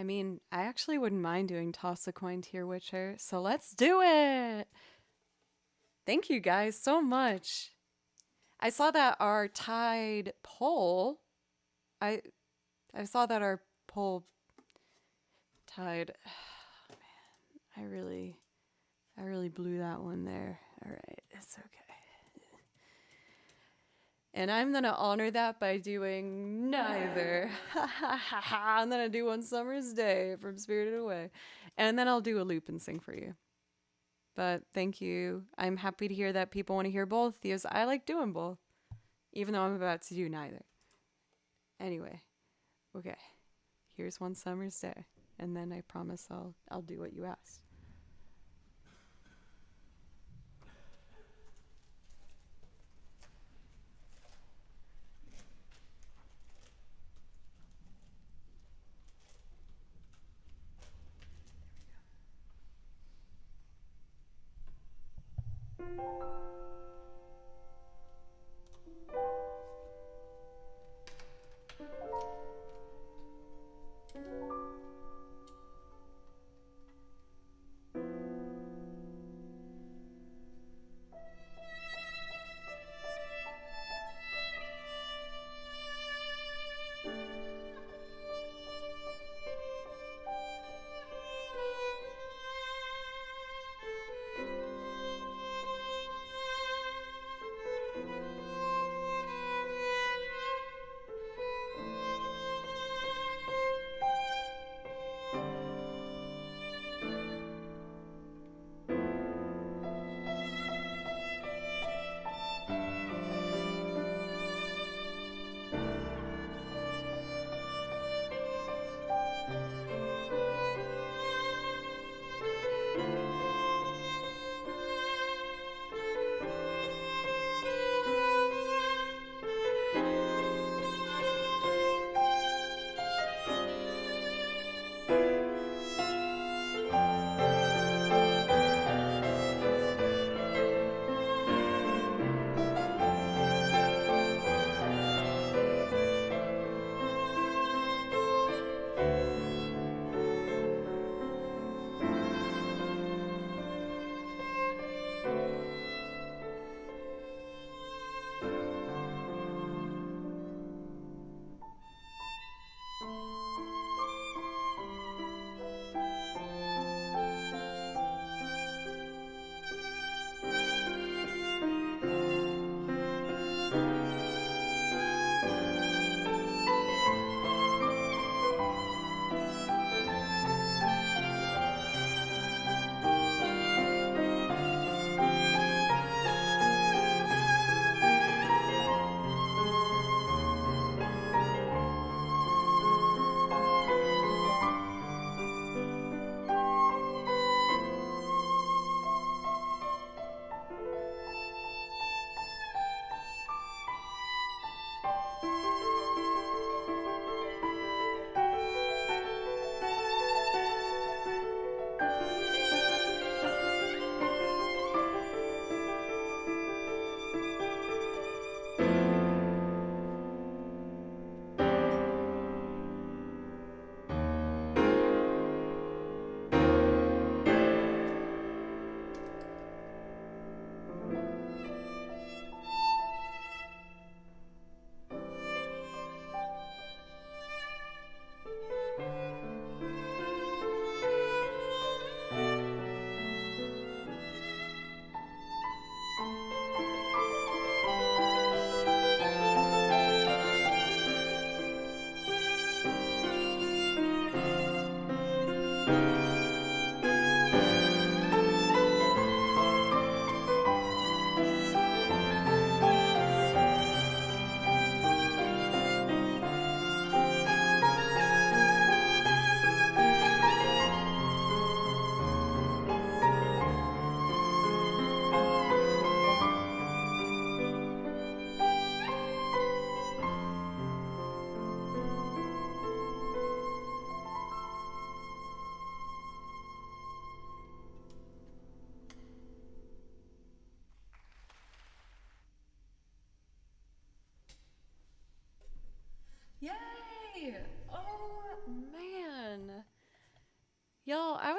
I mean, I actually wouldn't mind doing Toss a Coin Tier Witcher, so let's do it! Thank you guys so much. I saw that our tied poll, I I saw that our poll tied. Oh, man, I really blew that one there. All right, it's okay. And I'm gonna honor that by doing neither. And then I do One Summer's Day from Spirited Away. And then I'll do a loop and sing for you. But thank you. I'm happy to hear that people want to hear both because I like doing both, even though I'm about to do neither. Anyway, okay. Here's One Summer's Day. And then I promise I'll do what you asked.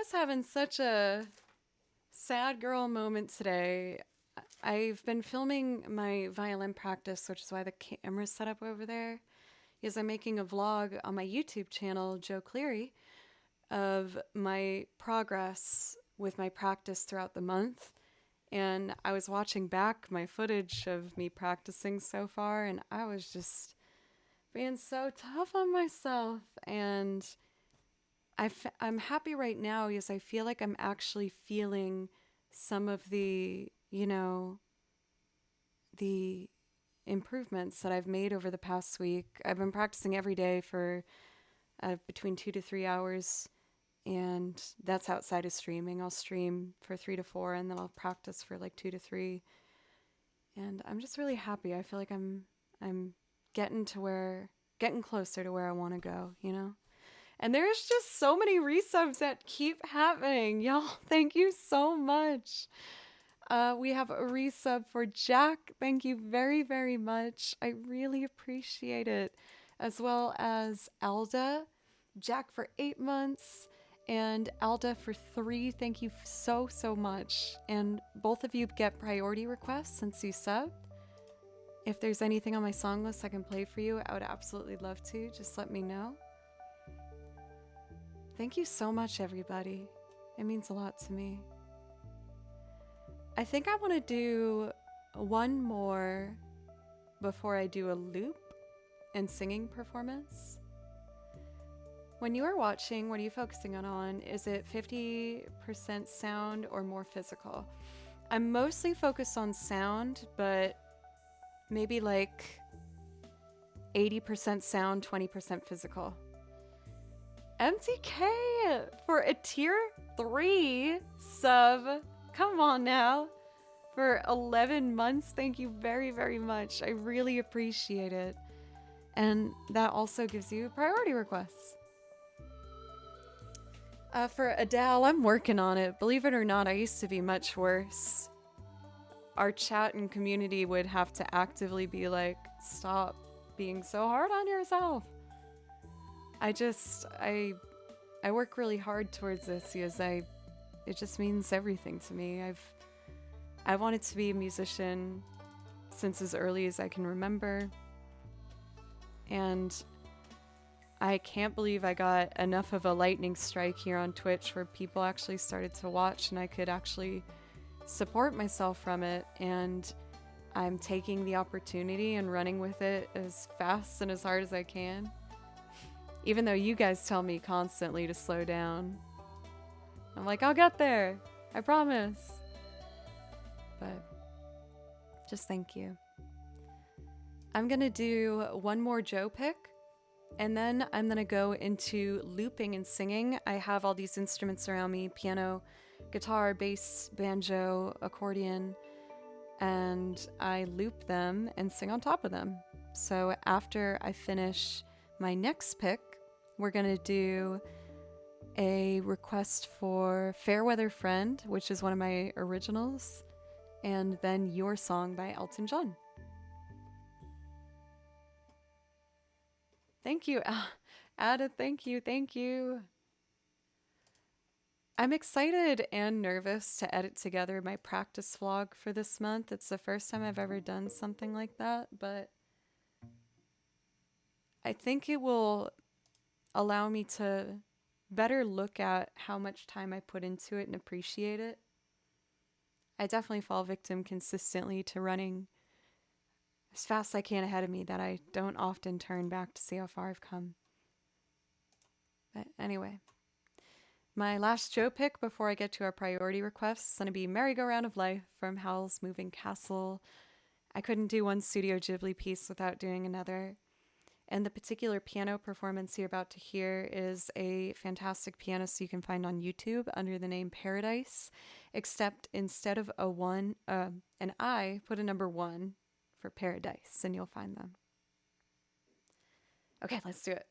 was having such a sad girl moment today. I've been filming my violin practice, which is why the camera's set up over there, because I'm making a vlog on my YouTube channel, Joe Cleary, of my progress with my practice throughout the month. And I was watching back my footage of me practicing so far, and I was just being so tough on myself. And I'm happy right now because I feel like I'm actually feeling some of the, the improvements that I've made over the past week. I've been practicing every day for between 2 to 3 hours, and that's outside of streaming. I'll stream for 3 to 4, and then I'll practice for like 2 to 3. And I'm just really happy. I feel like I'm getting closer to where I want to go. And there's just so many resubs that keep happening. Y'all, thank you so much. We have a resub for Jack. Thank you very, very much. I really appreciate it. As well as Alda. Jack for 8 months. And Alda for 3. Thank you so, so much. And both of you get priority requests since you subbed. If there's anything on my song list I can play for you, I would absolutely love to. Just let me know. Thank you so much, everybody. It means a lot to me. I think I want to do one more before I do a loop and singing performance. When you are watching, what are you focusing on? Is it 50% sound or more physical? I'm mostly focused on sound, but maybe like 80% sound, 20% physical. MTK for a tier 3 sub. Come on now. For 11 months. Thank you very, very much. I really appreciate it. And that also gives you priority requests. For Adele, I'm working on it. Believe it or not, I used to be much worse. Our chat and community would have to actively be like, stop being so hard on yourself. I work really hard towards this because it just means everything to me. I wanted to be a musician since as early as I can remember. And I can't believe I got enough of a lightning strike here on Twitch where people actually started to watch and I could actually support myself from it. And I'm taking the opportunity and running with it as fast and as hard as I can. Even though you guys tell me constantly to slow down. I'm like, I'll get there. I promise. But just thank you. I'm going to do one more Joe pick. And then I'm going to go into looping and singing. I have all these instruments around me. Piano, guitar, bass, banjo, accordion. And I loop them and sing on top of them. So after I finish my next pick, we're going to do a request for Fairweather Friend, which is one of my originals, and then Your Song by Elton John. Thank you, Ada. Thank you. I'm excited and nervous to edit together my practice vlog for this month. It's the first time I've ever done something like that, but I think it will allow me to better look at how much time I put into it and appreciate it. I definitely fall victim consistently to running as fast as I can ahead of me that I don't often turn back to see how far I've come. But anyway, my last Joe pick before I get to our priority requests is going to be Merry-Go-Round of Life from Howl's Moving Castle. I couldn't do one Studio Ghibli piece without doing another. And the particular piano performance you're about to hear is a fantastic pianist you can find on YouTube under the name Paradise, except instead of an I, put a number 1 for Paradise, and you'll find them. Okay, let's do it.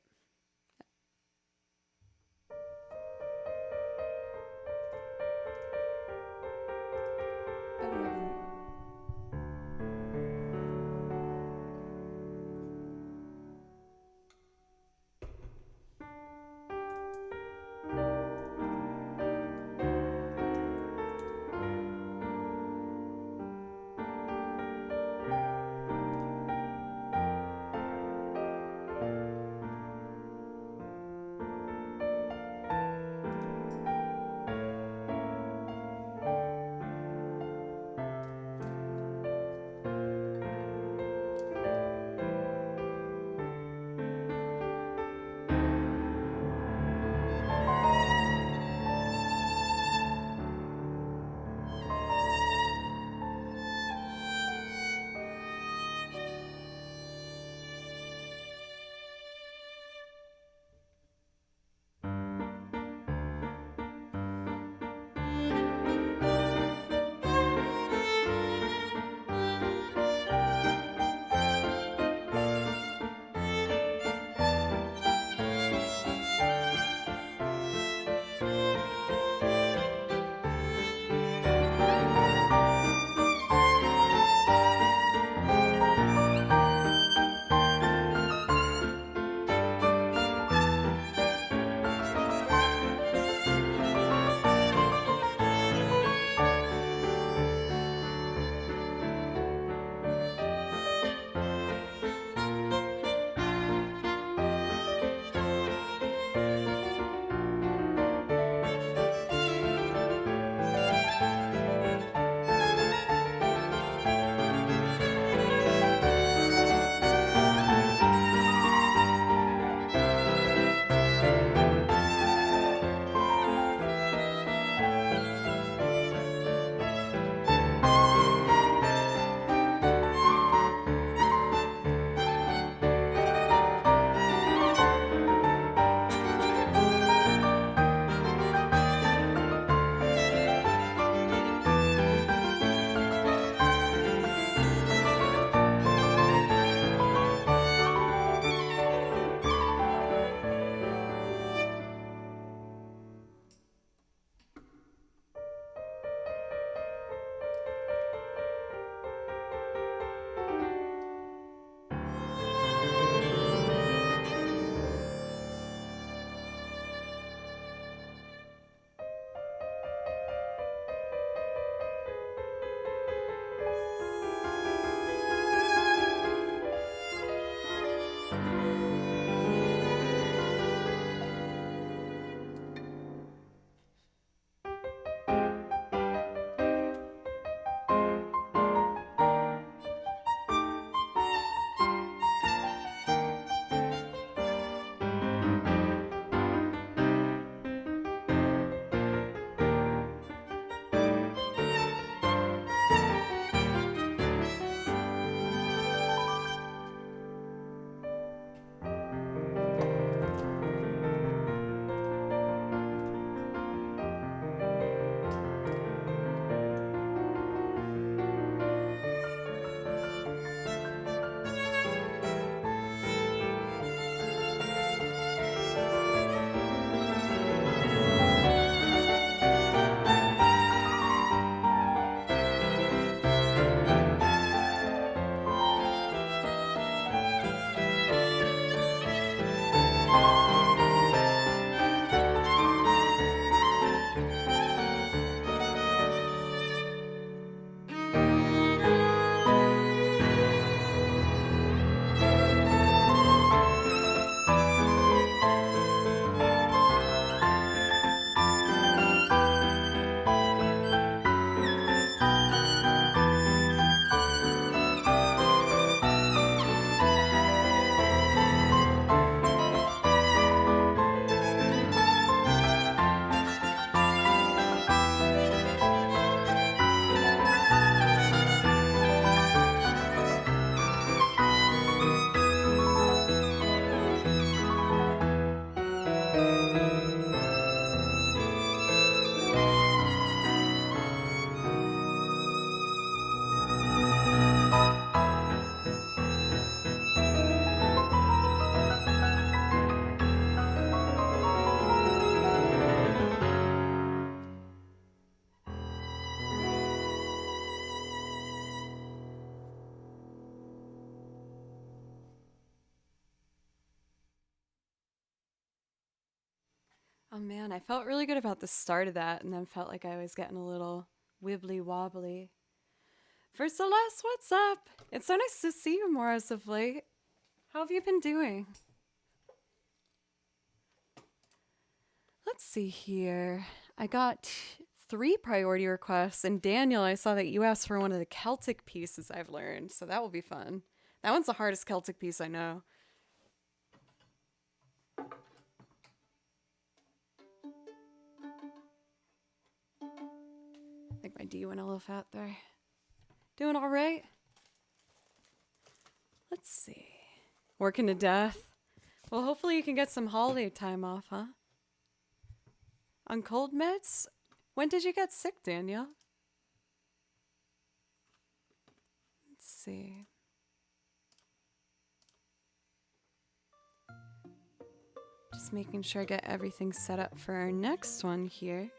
Oh man, I felt really good about the start of that and then felt like I was getting a little wibbly wobbly. For Celeste, what's up? It's so nice to see you more as of late. How have you been doing? Let's see here. I got 3 priority requests, and Daniel, I saw that you asked for one of the Celtic pieces I've learned, so that will be fun. That one's the hardest Celtic piece I know. I think my D went a little fat there. Doing all right? Let's see. Working to death. Well, hopefully you can get some holiday time off, huh? On cold meds? When did you get sick, Daniel? Let's see. Just making sure I get everything set up for our next one here.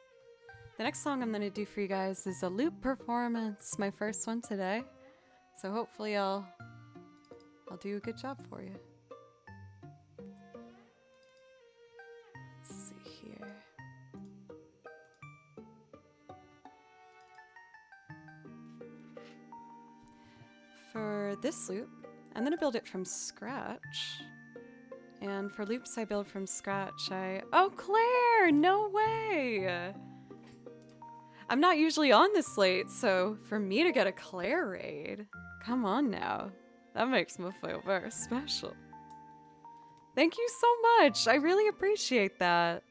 The next song I'm going to do for you guys is a loop performance, my first one today. So hopefully I'll do a good job for you. Let's see here. For this loop, I'm going to build it from scratch. And for loops I build from scratch, Oh, Claire! No way! I'm not usually on this late, so for me to get a Claire raid, come on now. That makes me feel very special. Thank you so much. I really appreciate that.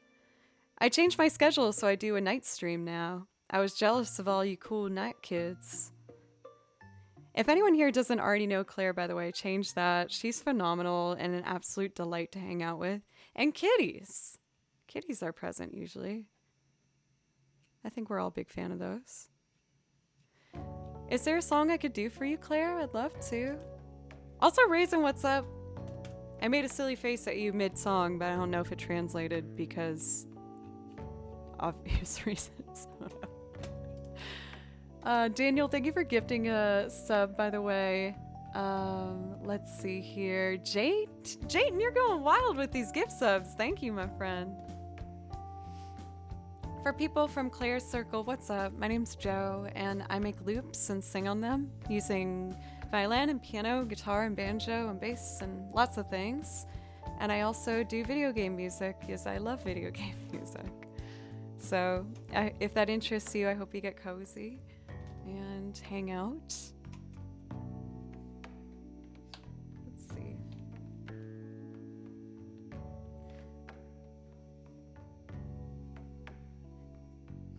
I changed my schedule so I do a night stream now. I was jealous of all you cool night kids. If anyone here doesn't already know Claire, by the way, change that. She's phenomenal and an absolute delight to hang out with. And kitties. Kitties are present usually. I think we're all a big fan of those. Is there a song I could do for you, Claire? I'd love to. Also, Raisin, what's up? I made a silly face at you mid-song, but I don't know if it translated because obvious reasons. Daniel, thank you for gifting a sub, by the way. Let's see here. Jayden, you're going wild with these gift subs. Thank you, my friend. For people from Claire's Circle, what's up? My name's Joe, and I make loops and sing on them using violin and piano, guitar and banjo and bass and lots of things. And I also do video game music because I love video game music. So if that interests you, I hope you get cozy and hang out. Let's see.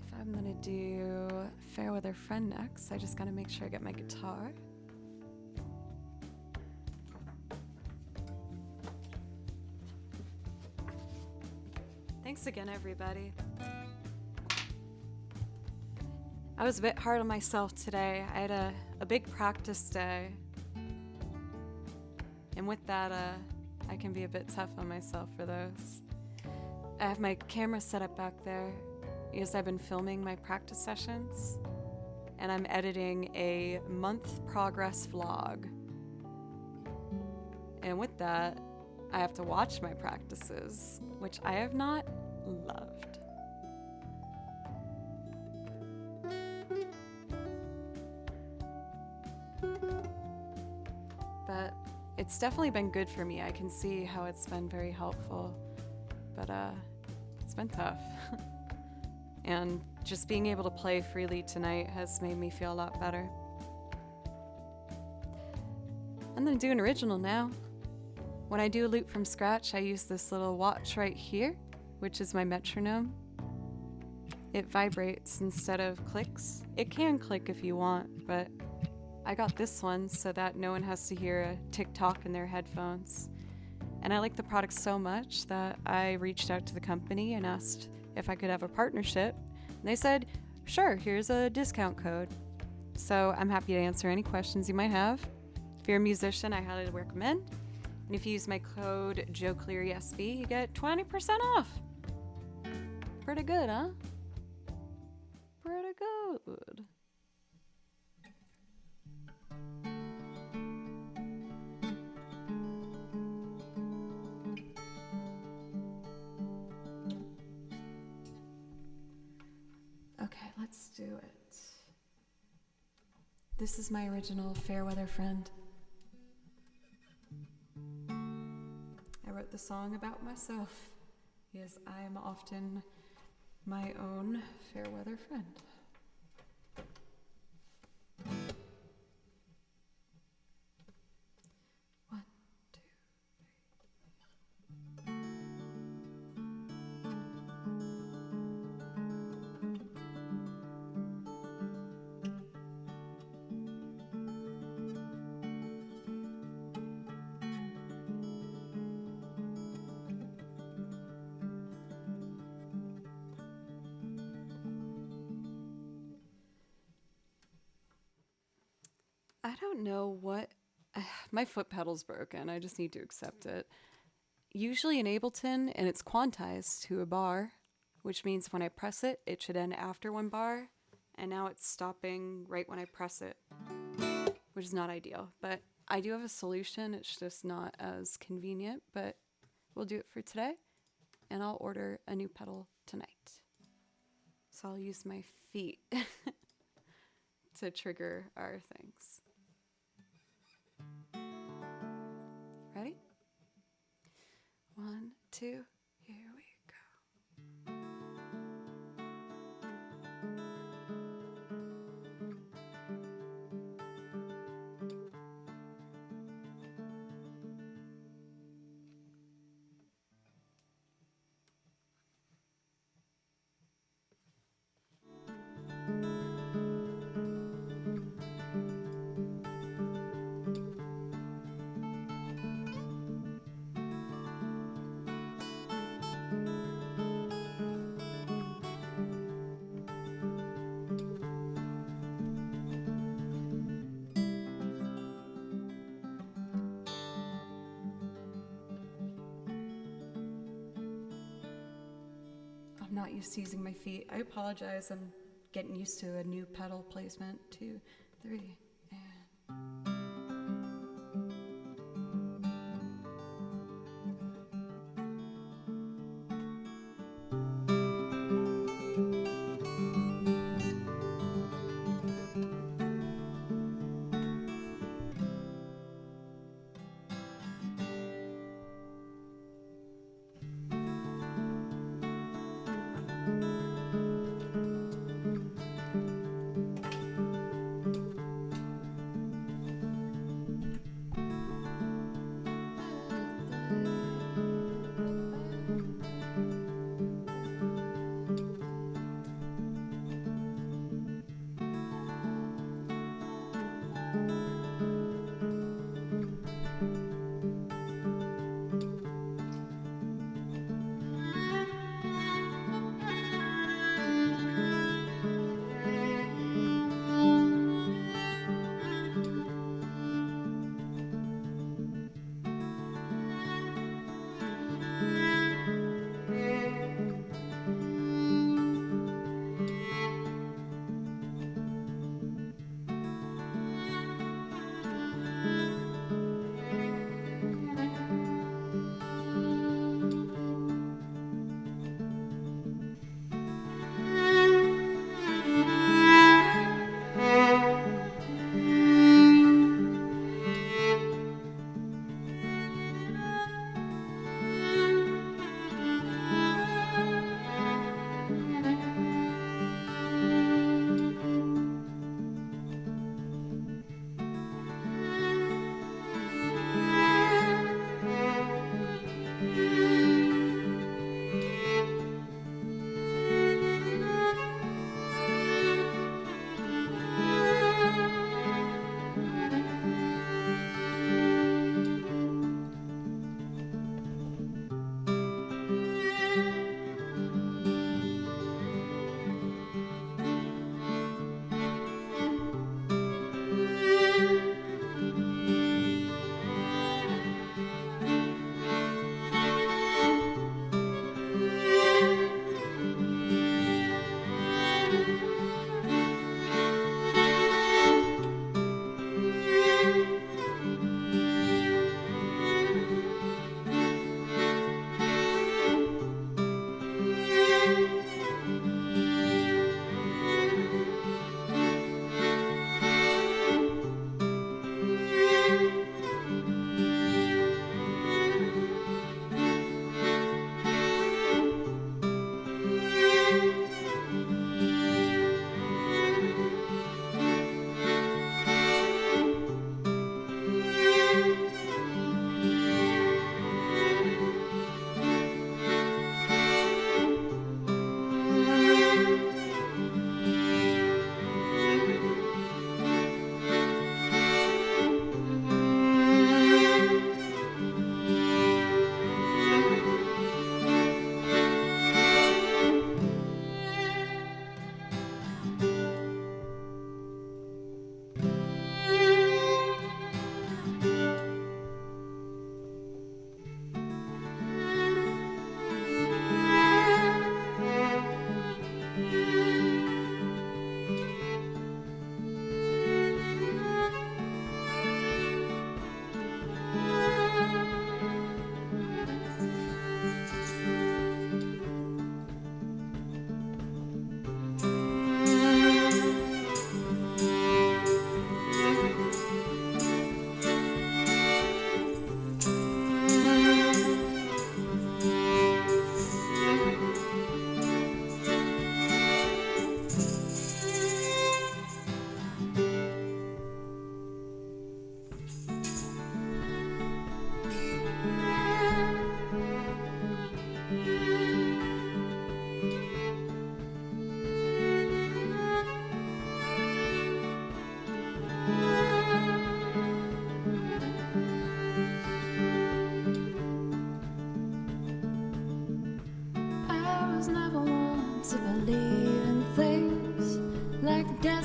If I'm gonna do Fair Weather Friend next, I just gotta make sure I get my guitar. Thanks again, everybody. I was a bit hard on myself today. I had a big practice day. And with that, I can be a bit tough on myself for those. I have my camera set up back there because I've been filming my practice sessions. And I'm editing a month progress vlog. And with that, I have to watch my practices, which I have not loved. But it's definitely been good for me. I can see how it's been very helpful, but it's been tough. And just being able to play freely tonight has made me feel a lot better. I'm gonna do an original now. When I do a loop from scratch, I use this little watch right here, which is my metronome. It vibrates instead of clicks. It can click if you want, but I got this one so that no one has to hear a tick-tock in their headphones. And I like the product so much that I reached out to the company and asked if I could have a partnership. And they said, sure, here's a discount code. So I'm happy to answer any questions you might have. If you're a musician, I highly recommend. And if you use my code JoeClearySB, you get 20% off. Pretty good, huh? Pretty good. This is my original Fairweather friend. I wrote the song about myself. Yes, I am often my own Fairweather friend. One, two, I don't know what. My foot pedal's broken. I just need to accept it. Usually in Ableton, and it's quantized to a bar, which means when I press it, it should end after one bar. And now it's stopping right when I press it, which is not ideal. But I do have a solution. It's just not as convenient, but we'll do it for today. And I'll order a new pedal tonight. So I'll use my feet to trigger our things. Ready? 1, 2, here we go. I'm not used to using my feet. I apologize. I'm getting used to a new pedal placement. 2, 3, and...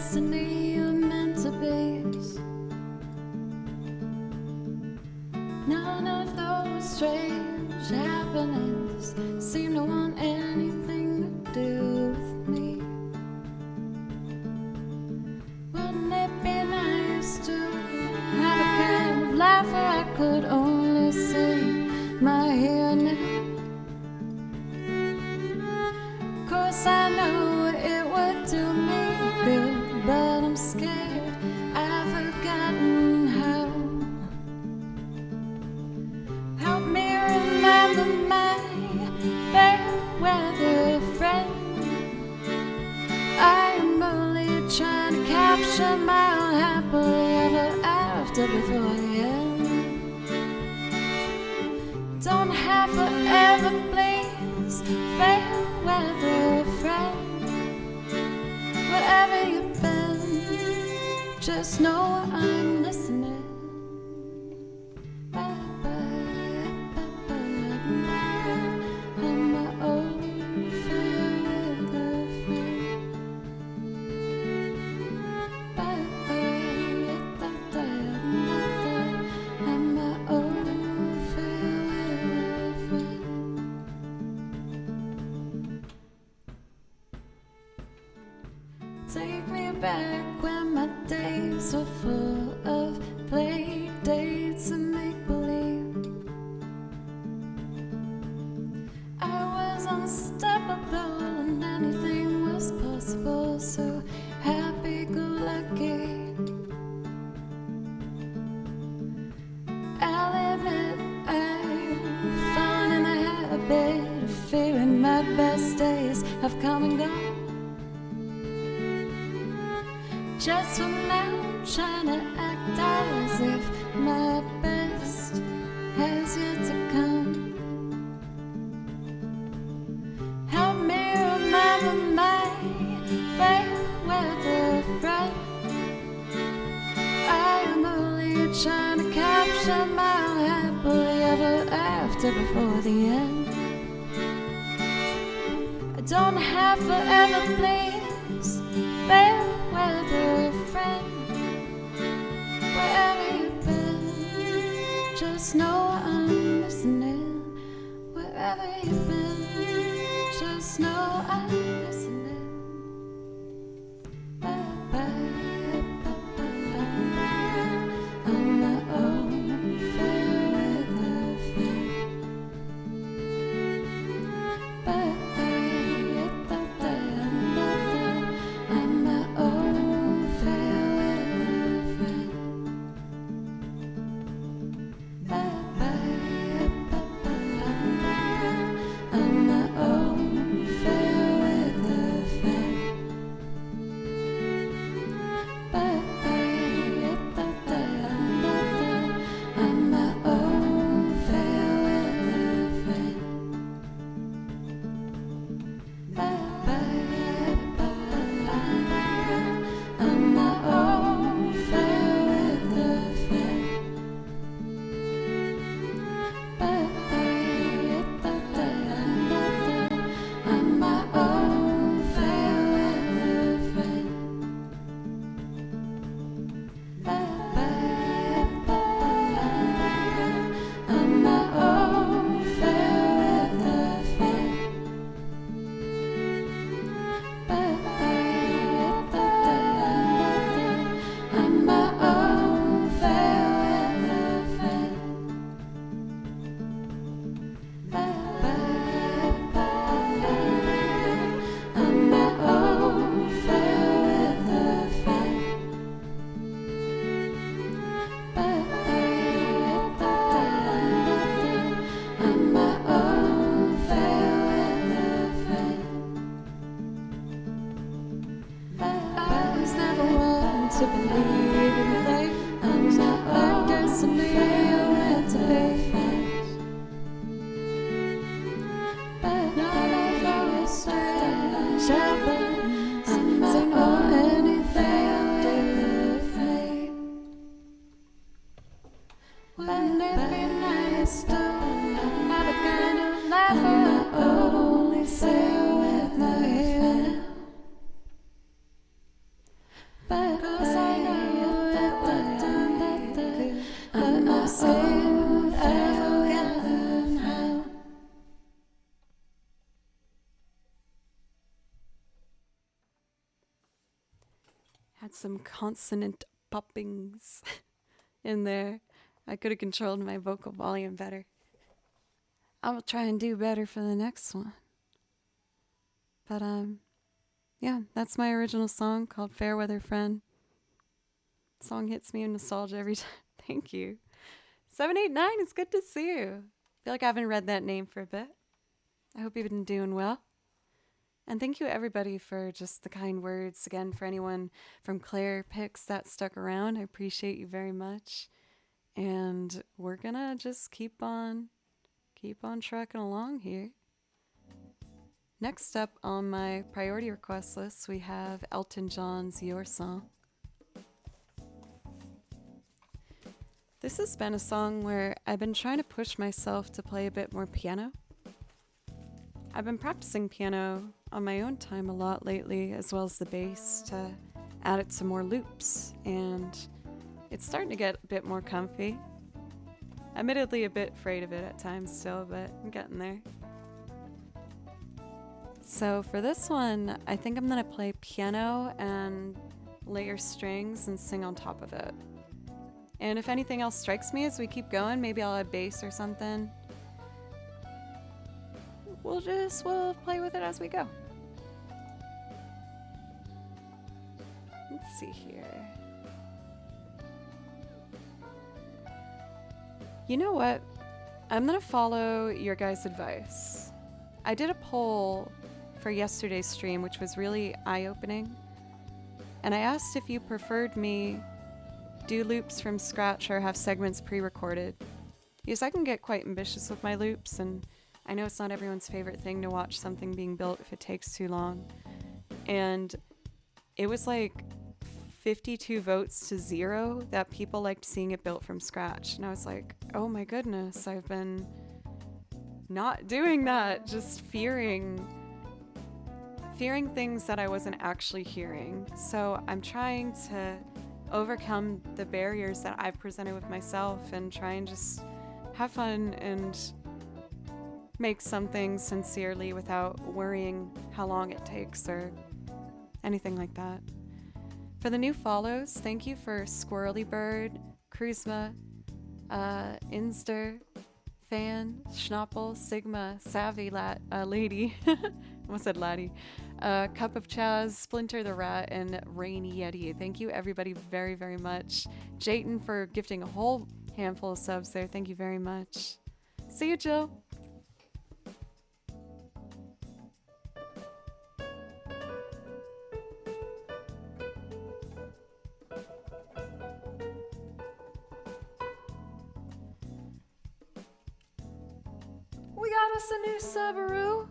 destiny you're meant to be. None of those strange happenings seem to want anything to do with me. Wouldn't it be nice to have a kind of life where I could only see my here and now? Course I know it would do me good, but I'm scared I've forgotten how. Help me remember my fair weather friend. I am only trying to capture my own happily ever after before the end. Don't have forever, please, fair weather friend. Wherever you've been, just know I'm listening. I'm my old fair weather friend. I'm my old fair weather friend. Take me back when my days were full of play dates and make-believe. I was unstoppable and anything was possible, so happy-go-lucky. I'll admit I've fallen in the habit of fearing my best days have come and gone. Just for now, trying to act as if my best has yet to come. Help me remember my fair weather friend. I am only trying to capture my own happily ever after before the end. I don't have forever, please, fair weather friend. Wherever you've been, just know I'm listening. Wherever you've been, just know I'm listening. I'm my own fair weather friend. I'm my own fair weather friend. I'm my own fair weather friend. I'm my own fair weather friend. I'm my own fair weather friend. I'm my own fair weather friend. I'm my own fair weather friend. I'm my own fair weather friend. I'm my own fair weather friend. I'm my own fair weather friend. I was never one to believe in fate. I'm my own destiny, you're meant to be. But none of those strange happenings seem to want anything to do with me. Wouldn't it be nice to have a kind of life where I only say with my hand? some consonant poppings in there. I could have controlled my vocal volume better. I will try and do better for the next one. But yeah, that's my original song called Fairweather Friend. Song hits me in nostalgia every time. Thank you. 789, it's good to see you. I feel like I haven't read that name for a bit. I hope you've been doing well. And thank you everybody for just the kind words. Again, for anyone from Claire Picks that stuck around, I appreciate you very much. And we're gonna just keep on trucking along here. Next up on my priority request list, we have Elton John's Your Song. This has been a song where I've been trying to push myself to play a bit more piano. I've been practicing piano on my own time a lot lately, as well as the bass, to add it to more loops, and it's starting to get a bit more comfy. Admittedly a bit afraid of it at times still, but I'm getting there. So for this one, I think I'm gonna play piano and layer strings and sing on top of it. And if anything else strikes me as we keep going, maybe I'll add bass or something. We'll play with it as we go. Let's see here. You know what? I'm gonna follow your guys' advice. I did a poll for yesterday's stream, which was really eye-opening. And I asked if you preferred me do loops from scratch or have segments pre-recorded. Because I can get quite ambitious with my loops, and I know it's not everyone's favorite thing to watch something being built if it takes too long. And it was like 52 votes to 0 that people liked seeing it built from scratch. And I was like, oh my goodness, I've been not doing that, just fearing things that I wasn't actually hearing. So I'm trying to overcome the barriers that I've presented with myself and try and just have fun and make something sincerely without worrying how long it takes or anything like that. For the new follows, thank you for Squirrely Bird, Kruzma, Inster, Fan, Schnappel, Sigma, Savvy Lady, almost said Laddie, Cup of Chaz, Splinter the Rat, and Rainy Yeti. Thank you everybody very, very much. Jayton for gifting a whole handful of subs there. Thank you very much. See you, Jill. We got us a new Subaru.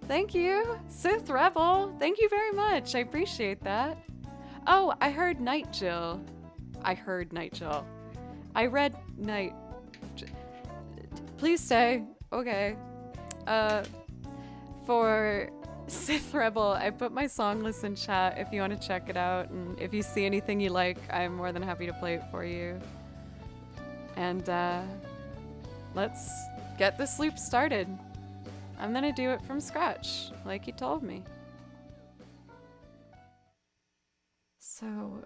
Thank you, Sith Rebel. Thank you very much. I appreciate that. Oh, I heard Night Jill. I read Night. Please stay. Okay. For Sith Rebel, I put my song list in chat if you want to check it out. And if you see anything you like, I'm more than happy to play it for you. And let's get this loop started. I'm gonna do it from scratch, like you told me. So,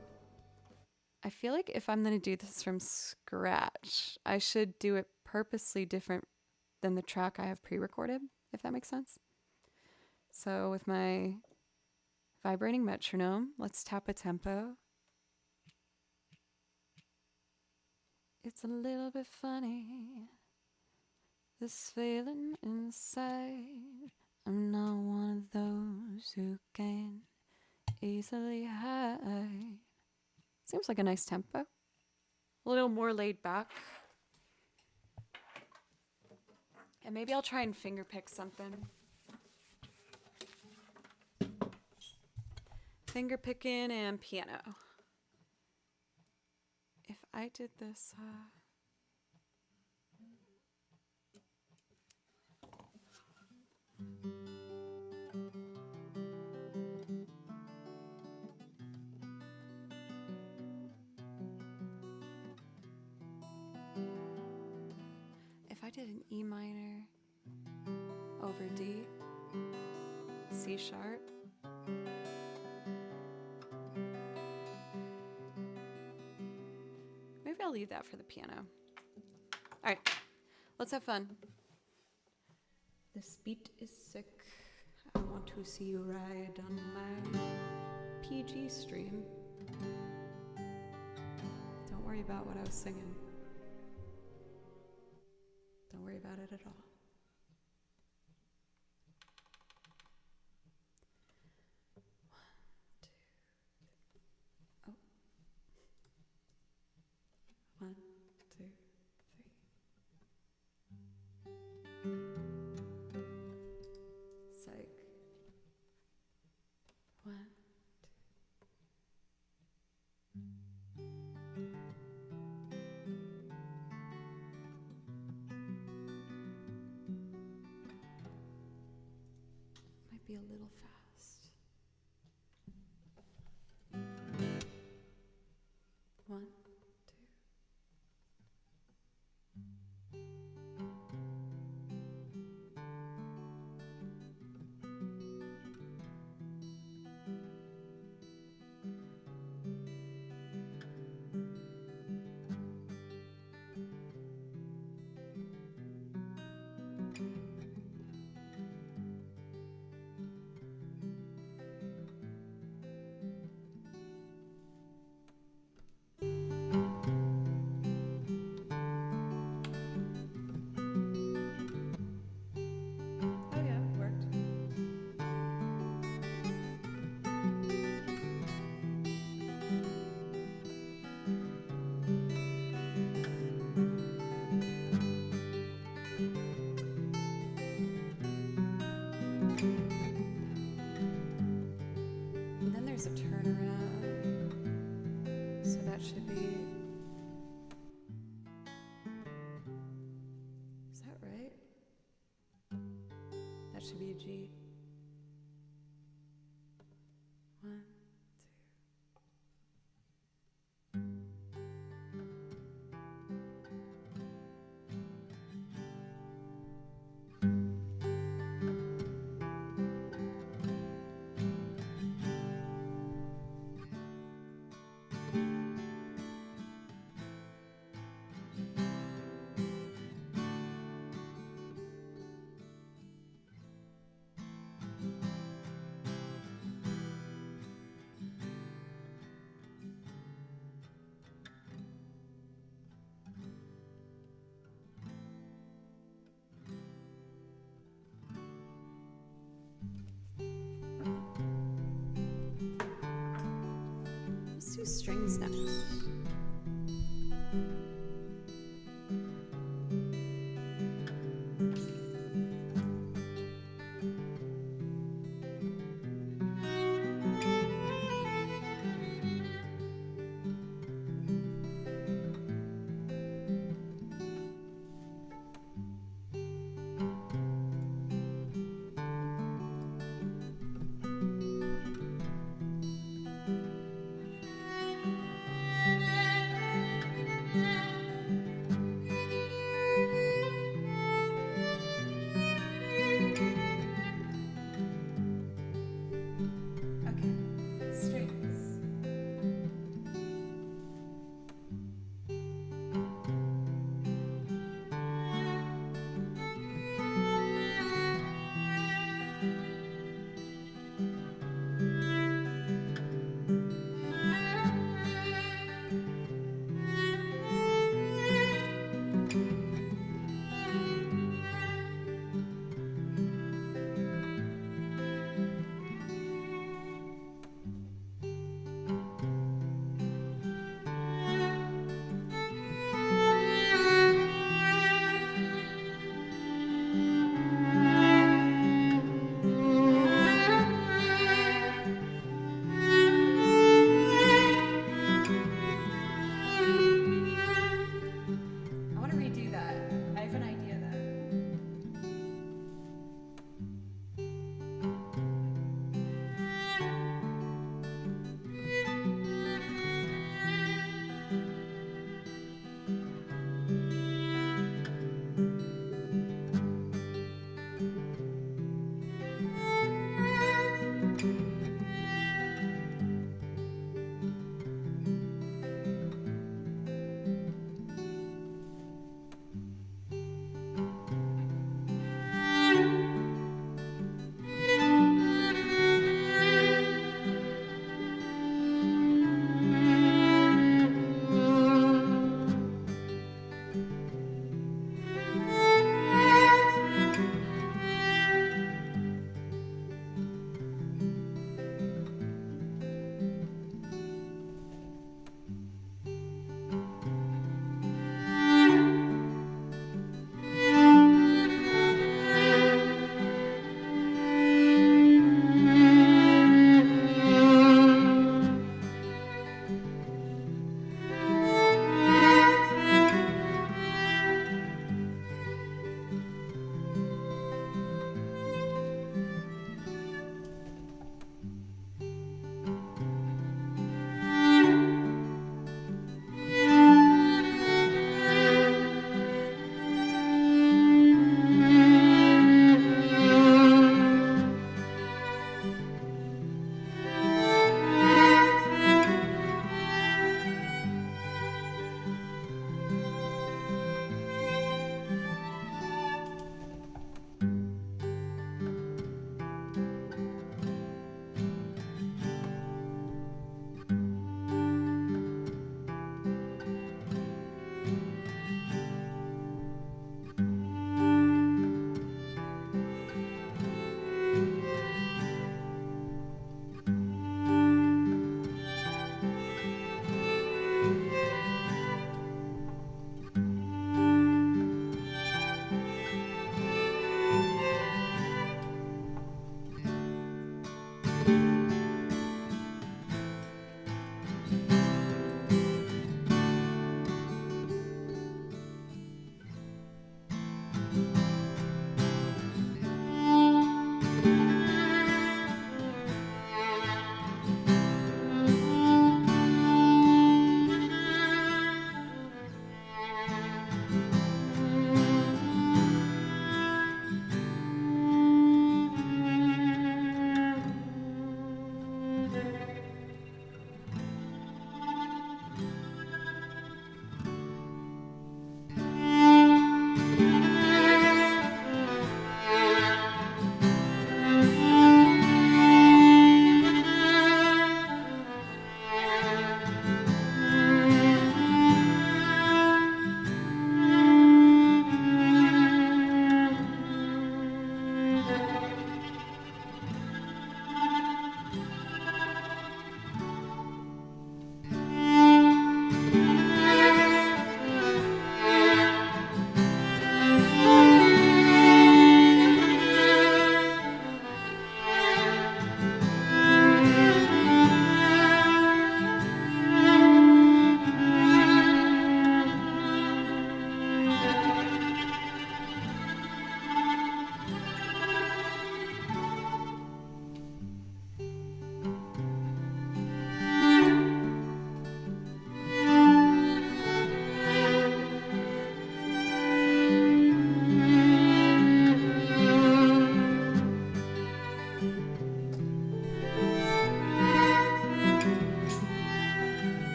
I feel like if I'm gonna do this from scratch, I should do it purposely different than the track I have pre-recorded, if that makes sense. So with my vibrating metronome, let's tap a tempo. It's a little bit funny, this feeling inside. I'm not one of those who can easily hide. Seems like a nice tempo. A little more laid back. And maybe I'll try and finger pick something. Finger picking and piano. If I did this, if I did an E minor over D, C sharp, I'll leave that for the piano. All right, let's have fun. This beat is sick. I want to see you ride on my PG stream. Don't worry about what I was singing. Don't worry about it at all. One, two, three. Psych. One, two. Might be a little fast. One, two. Oh yeah, it worked. And then there's a turnaround. So that should be. Is that right? That should be a G. One, two. Let's do strings next.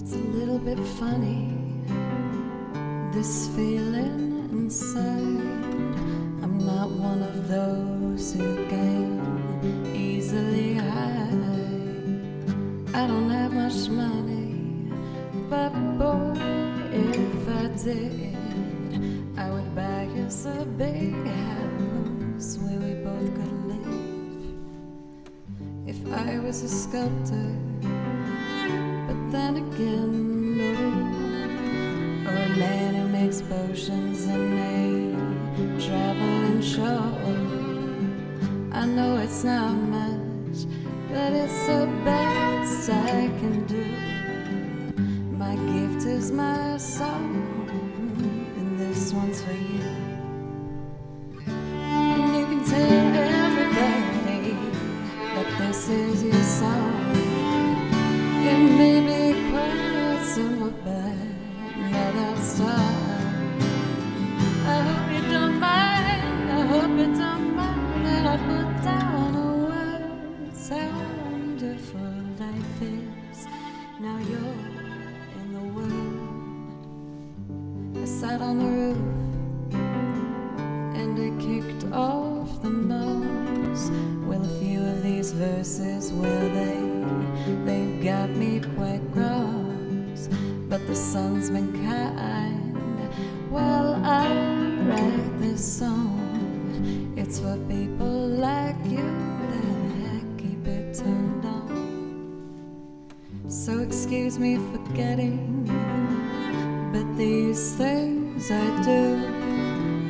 It's a little bit funny, this feeling inside. I'm not one of those who can easily hide. I don't have much money, but boy, if I did, I would buy us a big house where we both could live. If I was a sculptor, but then again, no. Or a man who makes potions and a traveling show. I know it's not much, but it's the best I can do. My gift is my song, and this one's for you. And you can tell everybody that this is your song. It may be quite simple, but not that style. I hope you don't mind, I hope you don't mind that I put down a words how wonderful life is. Now you're in the world. I sat on the roof and I kicked off the moss. Well, a few of these verses, well, they've got me quite cross. But the sun's been kind. Well, I write this song. It's for people like you that keep it turned on. So excuse me for getting, but these things I do,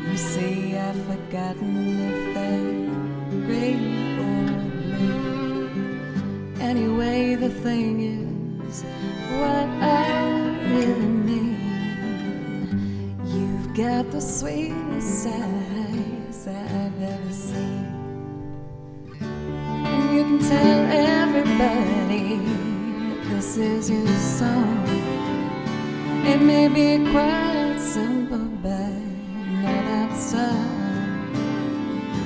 you see, I've forgotten if they're green or blue. Anyway, the thing is, what I really mean, you've got the sweetest eyes I've ever seen. And you can tell everybody this is your song. It may be quite simple, but not outside.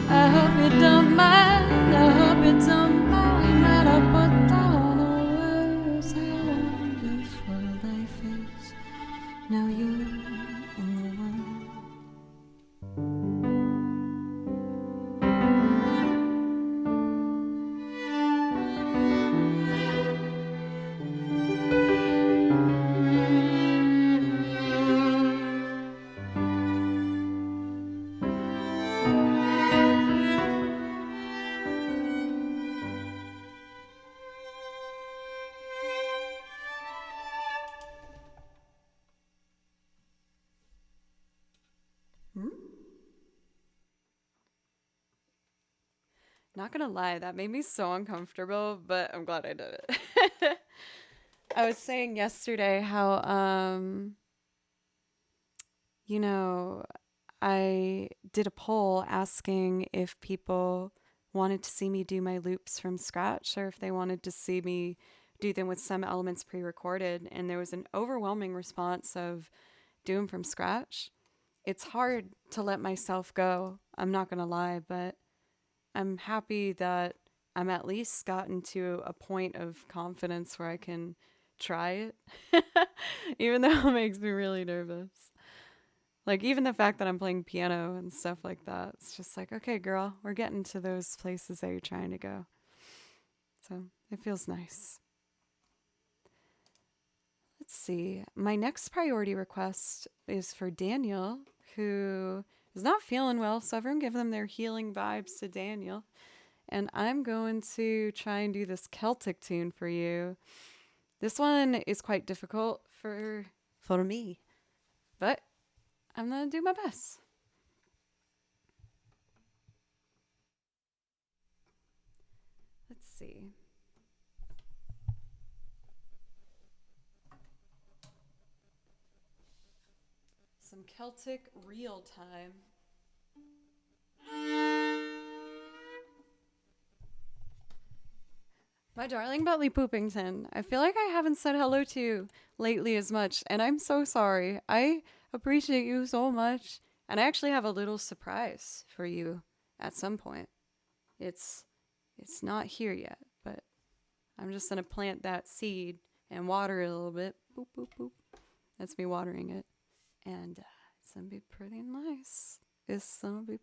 I hope you don't mind, I hope you don't mind that I put down the words how wonderful life is. Now you're in the world. Not gonna lie, that made me so uncomfortable, but I'm glad I did it. I was saying yesterday how, you know, I did a poll asking if people wanted to see me do my loops from scratch or if they wanted to see me do them with some elements pre recorded. And there was an overwhelming response of do them from scratch. It's hard to let myself go, I'm not gonna lie, but I'm happy that I'm at least gotten to a point of confidence where I can try it, even though it makes me really nervous. Like, even the fact that I'm playing piano and stuff like that, it's just like, okay, girl, we're getting to those places that you're trying to go. So it feels nice. Let's see. My next priority request is for Daniel, who is not feeling well. So everyone give them their healing vibes to Daniel. And I'm going to try and do this Celtic tune for you. This one is quite difficult for me, but I'm going to do my best. Let's see. Some Celtic real time. My darling Bentley Poopington, I feel like I haven't said hello to you lately as much, and I'm so sorry. I appreciate you so much, and I actually have a little surprise for you at some point. It's not here yet, but I'm just gonna plant that seed and water it a little bit. Boop, boop, boop. That's me watering it. And it's going to be pretty nice. It's going to be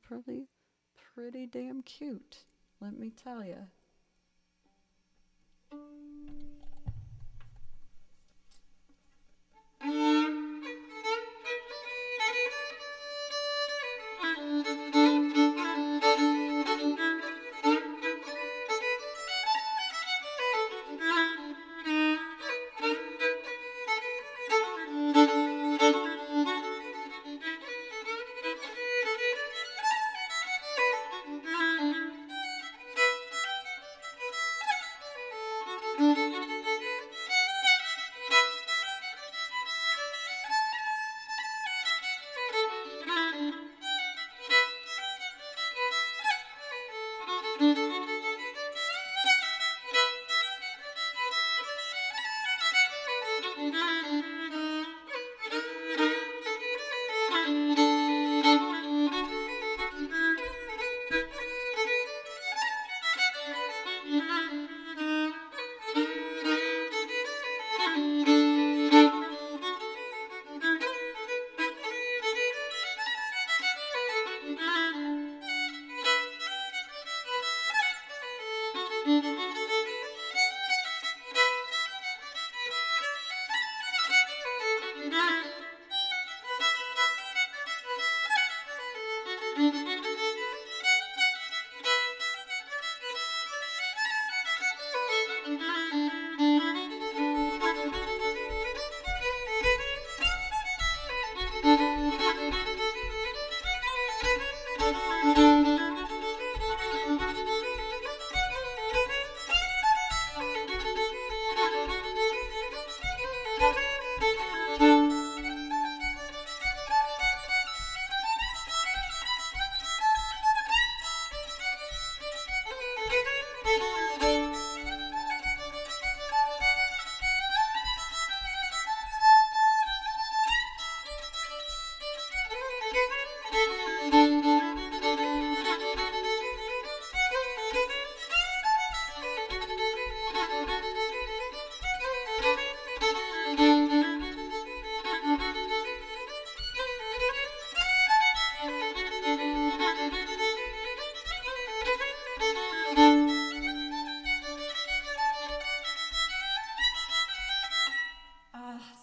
pretty damn cute. Let me tell you.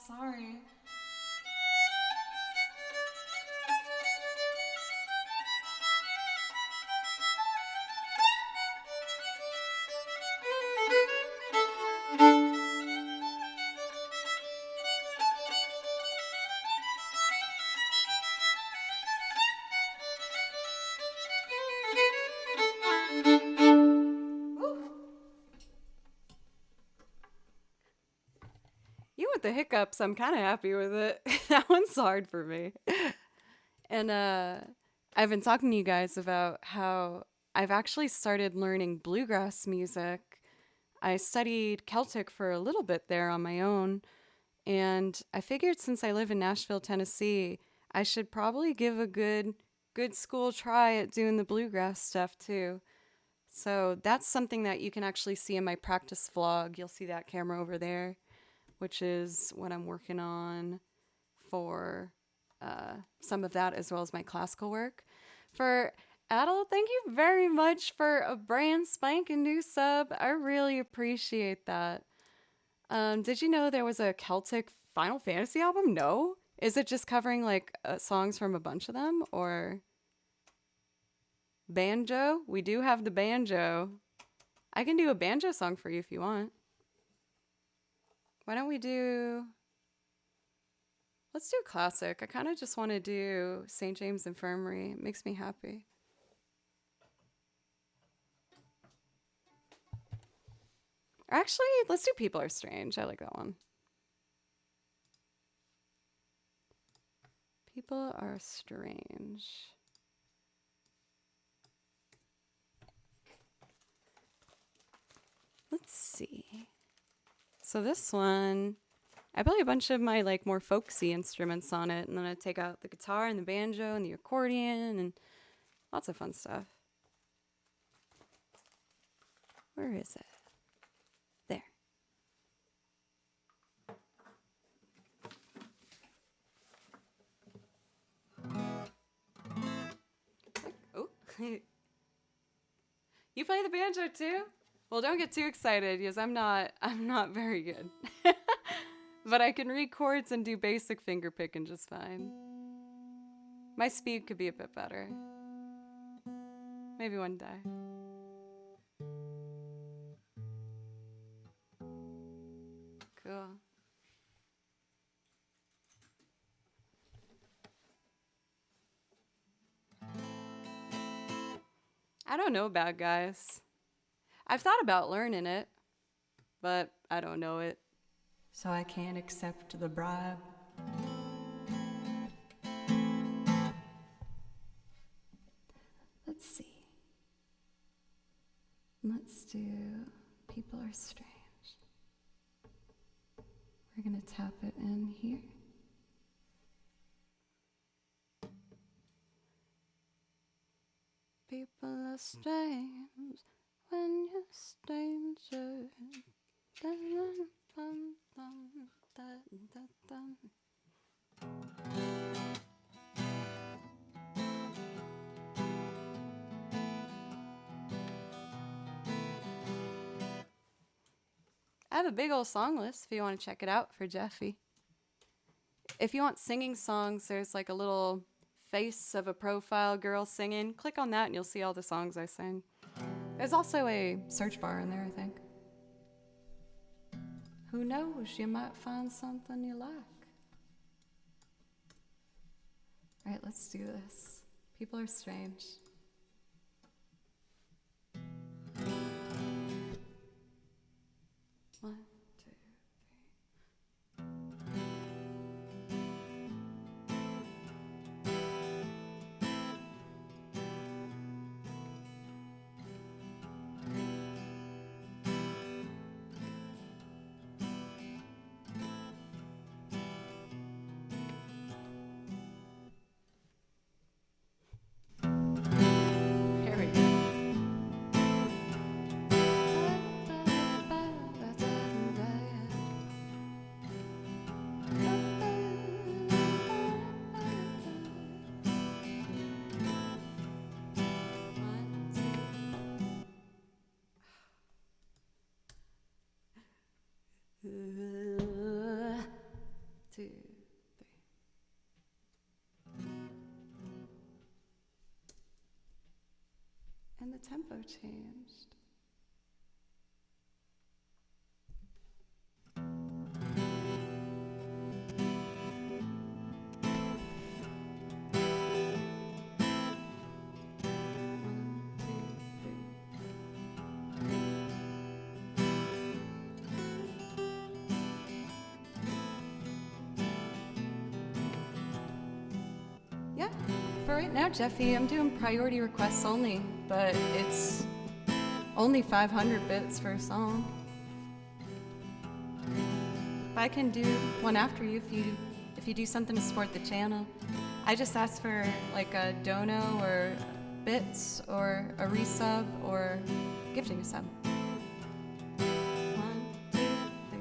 Sorry. You with the hiccups, I'm kind of happy with it. That one's hard for me. And I've been talking to you guys about how I've actually started learning bluegrass music. I studied Celtic for a little bit there on my own, and I figured since I live in Nashville, Tennessee, I should probably give a good school try at doing the bluegrass stuff too. So that's something that you can actually see in my practice vlog. You'll see that camera over there, which is what I'm working on for some of that, as well as my classical work. For Adel, thank you very much for a brand spanking new sub. I really appreciate that. Did you know there was a Celtic Final Fantasy album? No? Is it just covering like songs from a bunch of them, or banjo? We do have the banjo. I can do a banjo song for you if you want. Why don't we do... Let's do a classic. I kind of just want to do St. James Infirmary. It makes me happy. Actually, let's do People Are Strange. I like that one. People Are Strange. Let's see. So this one, I play a bunch of my like more folksy instruments on it, and then I take out the guitar and the banjo and the accordion and lots of fun stuff. Where is it? There. You play the banjo too? Well, don't get too excited because I'm not very good. But I can read chords and do basic finger picking just fine. My speed could be a bit better. Maybe one day. Cool. I don't know Bad Guys. I've thought about learning it, but I don't know it. So I can't accept the bribe. Let's see. Let's do People Are Strange. We're gonna tap it in here. People are strange when you're a stranger. Dun, dun, dun, dun, dun, dun. I have a big old song list if you want to check it out for Jeffy. If you want singing songs, there's like a little face of a profile girl singing. Click on that and you'll see all the songs I sing. There's also a search bar in there, I think. Who knows, you might find something you like. All right, let's do this. People Are Strange. One, two, here we go. Two, three. And the tempo changed. Yeah, for right now, Jeffy, I'm doing priority requests only, but it's only 500 bits for a song. I can do one after you if you do something to support the channel. I just asked for like a dono or bits or a resub or gifting a sub. One, two, three.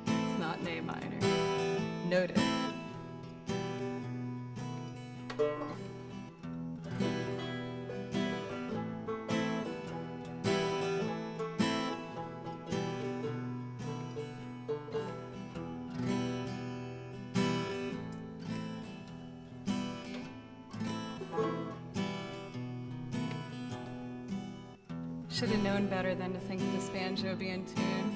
It's not an A minor. Noted. Should have known better than to think this banjo would be in tune.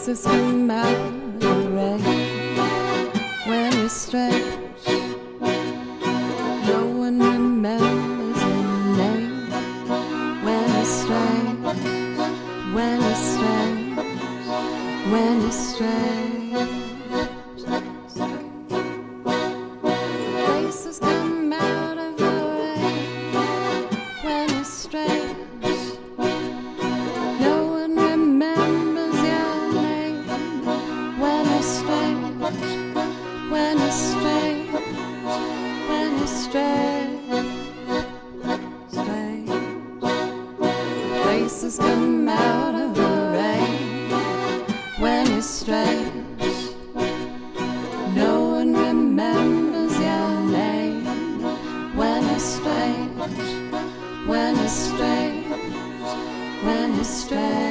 Faces come out of the rain when you're strange. No one remembers your name when you're strange. When you're strange. When you're strange. Faces come out of the rain when you're strange. No one remembers your name when you're strange. When you're strange. When you're strange. Strange. Faces come out of the rain when you're strange. No one remembers your name when you're strange. When you're strange. When you're strange.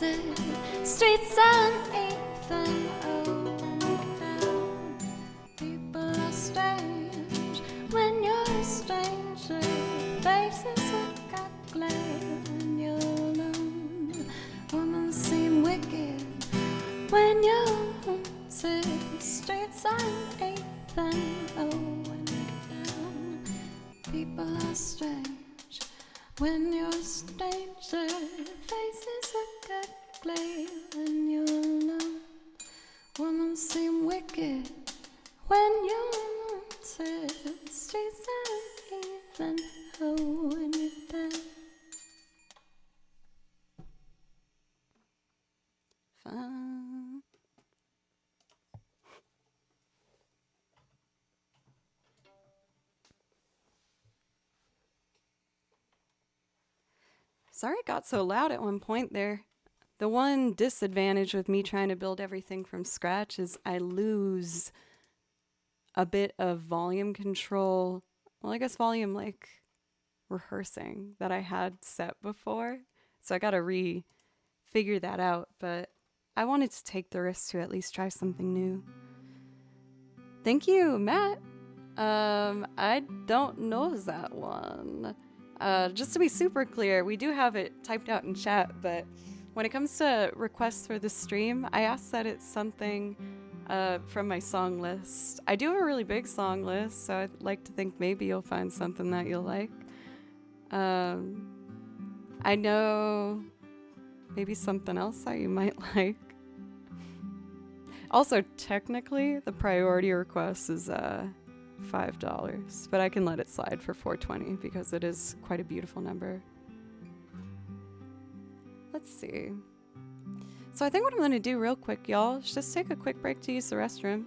haunted streets on 8th and Owen. People are strange when you're a stranger. Faces look up glare when you're alone. Women seem wicked when you're haunted streets on 8th and Owen. People are strange when you're a stranger. Faces look at glare when you're alone. Women seem wicked when you're haunted streets on 8th and Owen. Fun. Sorry it got so loud at one point there. The one disadvantage with me trying to build everything from scratch is I lose a bit of volume control. Well, I guess volume like rehearsing that I had set before. So I got to figure that out, but I wanted to take the risk to at least try something new. Thank you, Matt. I don't know that one. Just to be super clear, we do have it typed out in chat, but when it comes to requests for the stream, I ask that it's something from my song list. I do have a really big song list, so I'd like to think maybe you'll find something that you'll like. I know maybe something else that you might like. Also, technically, the priority request is $5, but I can let it slide for $4.20 because it is quite a beautiful number. Let's see. So I think what I'm going to do real quick, y'all, is just take a quick break to use the restroom.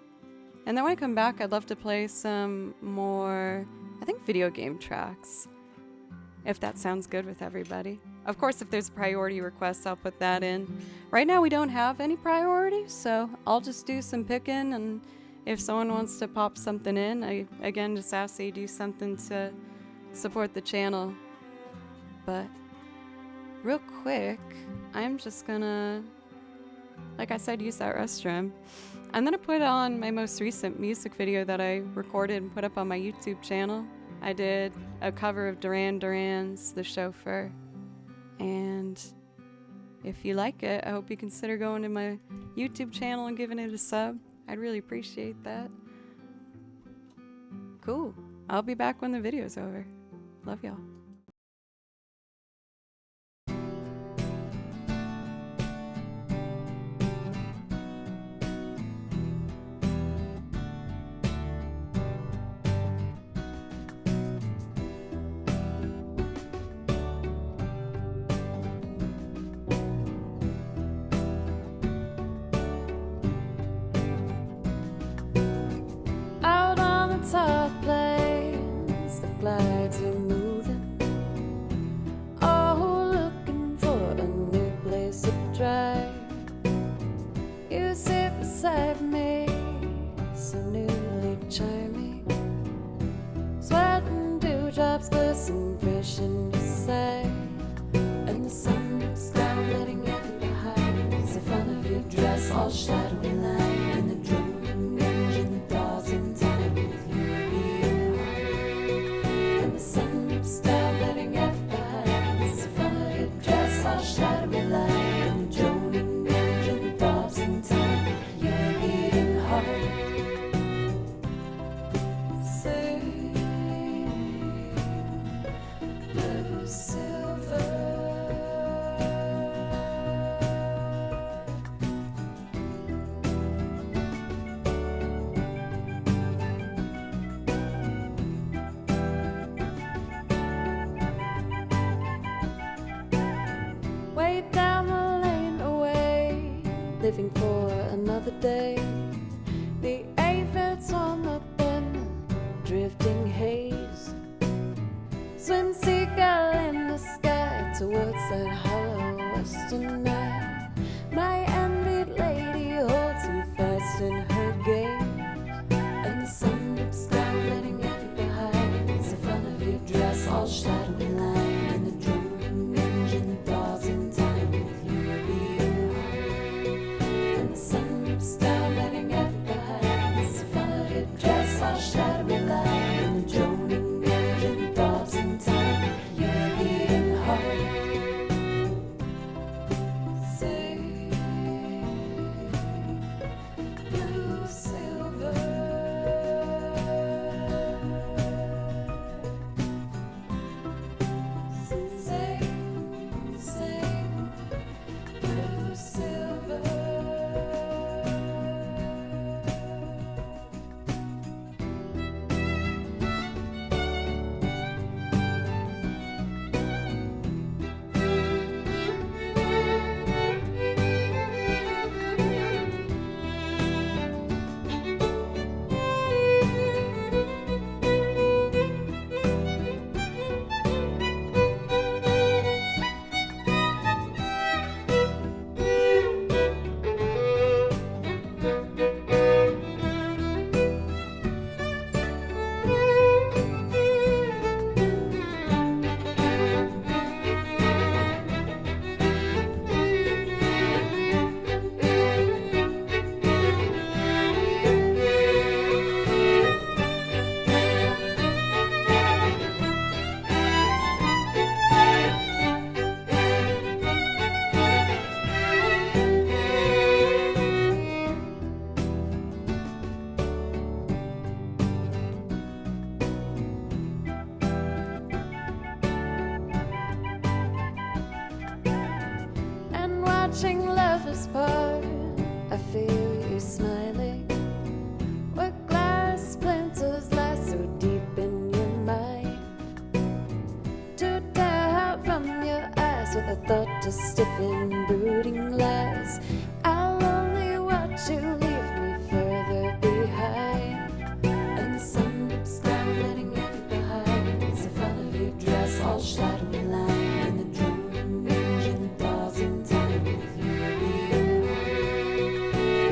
And then when I come back, I'd love to play some more, I think, video game tracks, if that sounds good with everybody. Of course, if there's a priority request, I'll put that in. Right now, we don't have any priorities, so I'll just do some picking, and if someone wants to pop something in, I, again, just ask they do something to support the channel. But real quick, I'm just gonna, like I said, use that restroom. I'm gonna put on my most recent music video that I recorded and put up on my YouTube channel. I did a cover of Duran Duran's The Chauffeur. And if you like it, I hope you consider going to my YouTube channel and giving it a sub. I'd really appreciate that. Cool. I'll be back when the video's over. Love y'all. Top planes, the glides are moving. Oh, looking for a new place to drive. You sit beside me, so newly charming. Sweating dewdrops glisten fresh in your sight, and the sun looks down, letting everything behind. It's the front of your dress, all shadowy line, and the droning engine thaws in time. Shadowy light and the droning engine throbs in time. Your beating heart. Sing blue silver. Way down the lane away, living for another day. The aphids on the bend, drifting haze. Swim seagull in the sky towards that hollow western night. My envied lady holds you fast in her gaze, and the sun dips down, letting everything behind. It's the front of your dress, all shadowy line, and the droning engine thaws in time with your beating watching lovers part. I feel you smiling. What glass splinters lie so deep in your mind? To tear out from your eyes with a thought to stiffen brooding lies. I'll only watch you leave me further behind. And the sun dips down, letting it behind. It's the front of your dress, all shadowy line, and the drone engine thaws in time with you being home.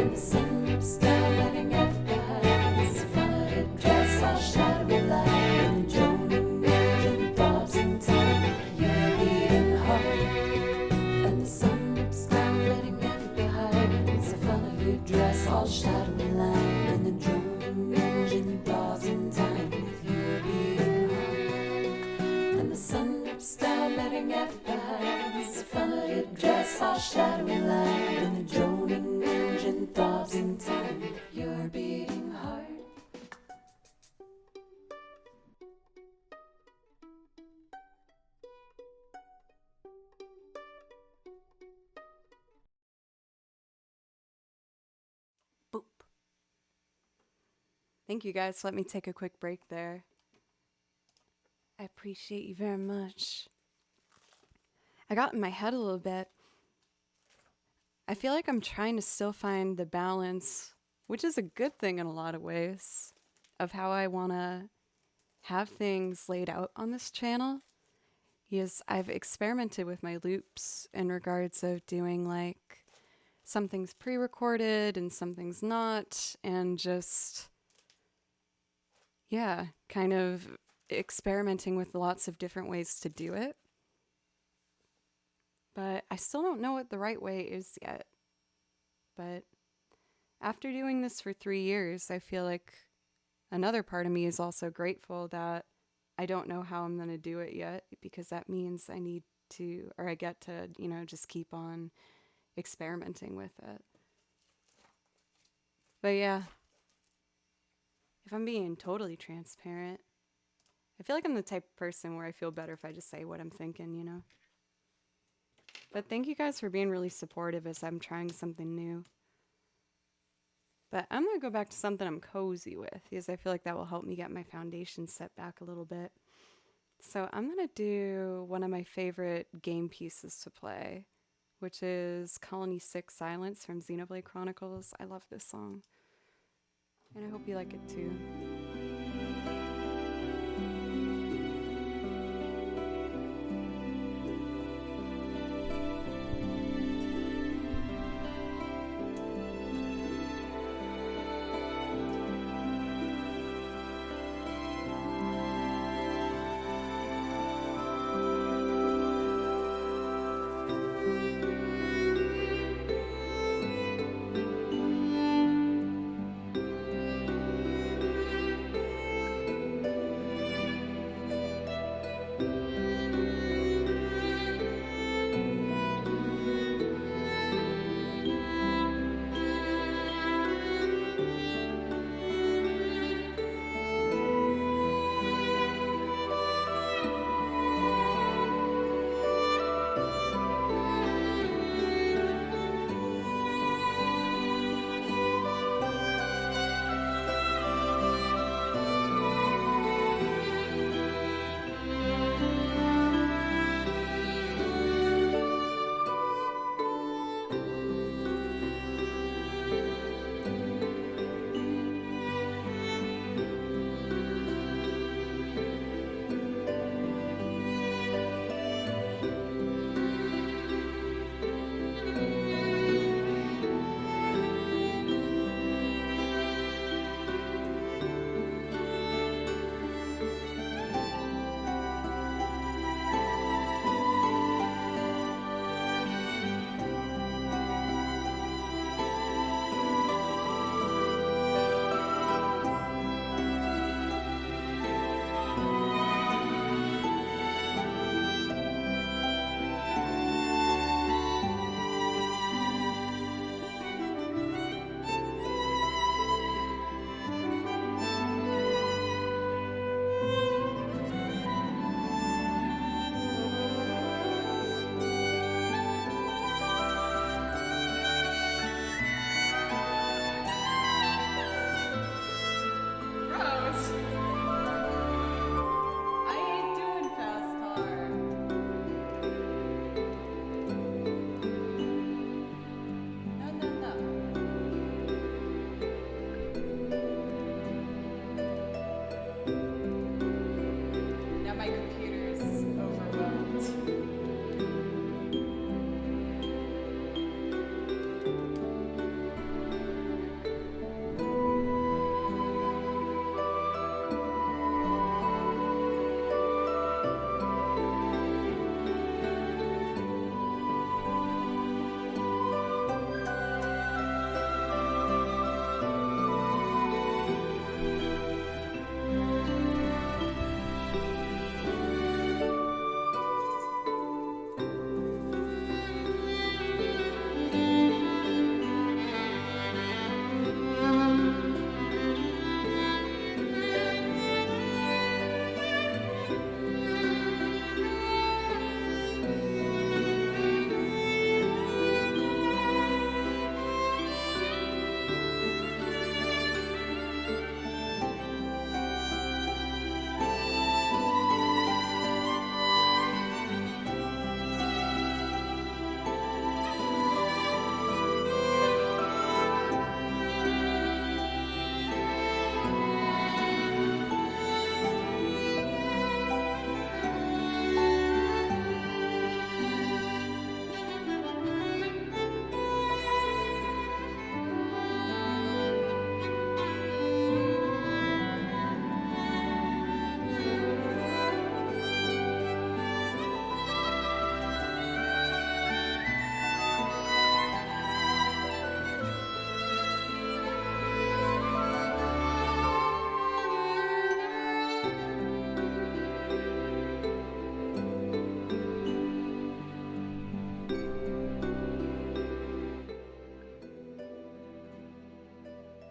And the sun dips down, letting it behind. It's the front of your dress, all shadowy line, and the drone engine thaws in time with you being home. And the sun dips down, letting it behind. It's the front of your dress, all shadowy line, and the drone engine thaws in time with you being home. And the sun dips down, letting it behind. It's the front of your dress, all shadowy line, and the droning engine thaws in time with your beating heart. Boop. Thank you guys. Let me take a quick break there. I appreciate you very much. I got in my head a little bit. I feel like I'm trying to still find the balance, which is a good thing in a lot of ways, of how I want to have things laid out on this channel. Yes, I've experimented with my loops in regards of doing like something's pre-recorded and something's not, and just, yeah, kind of experimenting with lots of different ways to do it. But I still don't know what the right way is yet. But after doing this for 3 years, I feel like another part of me is also grateful that I don't know how I'm going to do it yet, because that means I need to, or I get to, just keep on experimenting with it. But yeah, if I'm being totally transparent, I feel like I'm the type of person where I feel better if I just say what I'm thinking. But thank you guys for being really supportive as I'm trying something new. But I'm going to go back to something I'm cozy with, because I feel like that will help me get my foundation set back a little bit. So I'm going to do one of my favorite game pieces to play, which is Colony 6 Silence from Xenoblade Chronicles. I love this song, and I hope you like it too.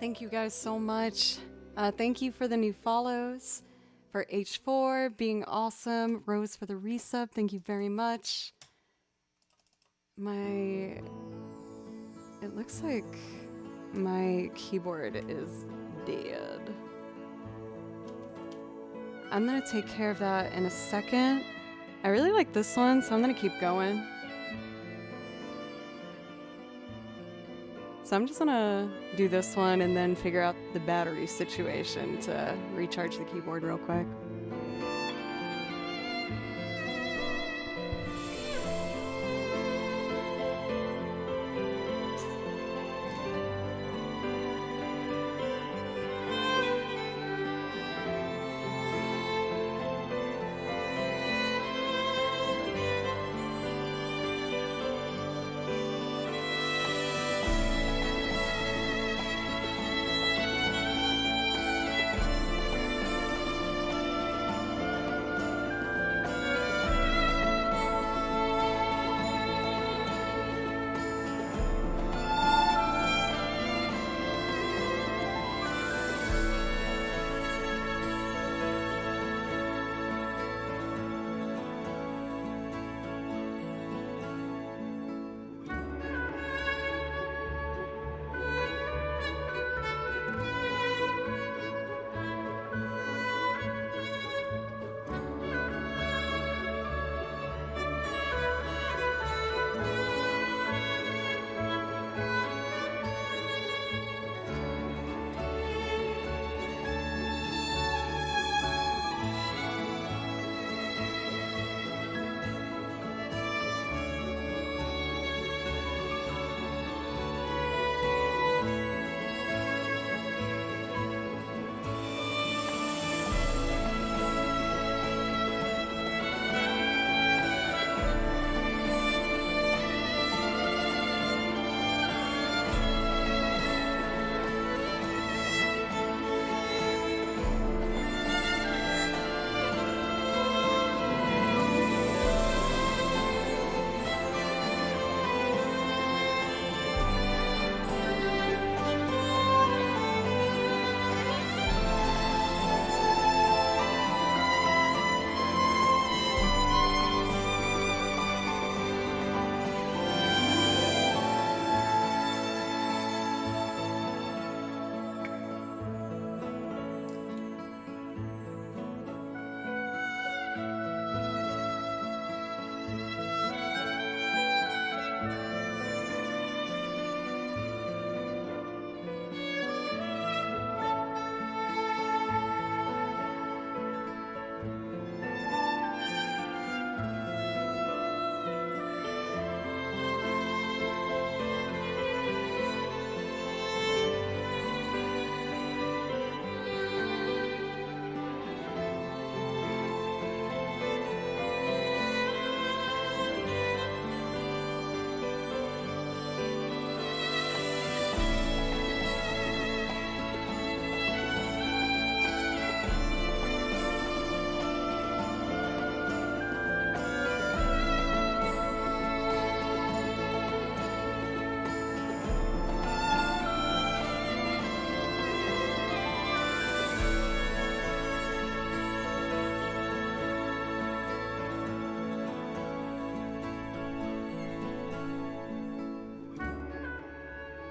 Thank you guys so much. Thank you for the new follows. For H4 being awesome. Rose for the resub. Thank you very much. It looks like my keyboard is dead. I'm gonna take care of that in a second. I really like this one, so I'm gonna keep going. So I'm just gonna do this one and then figure out the battery situation to recharge the keyboard real quick.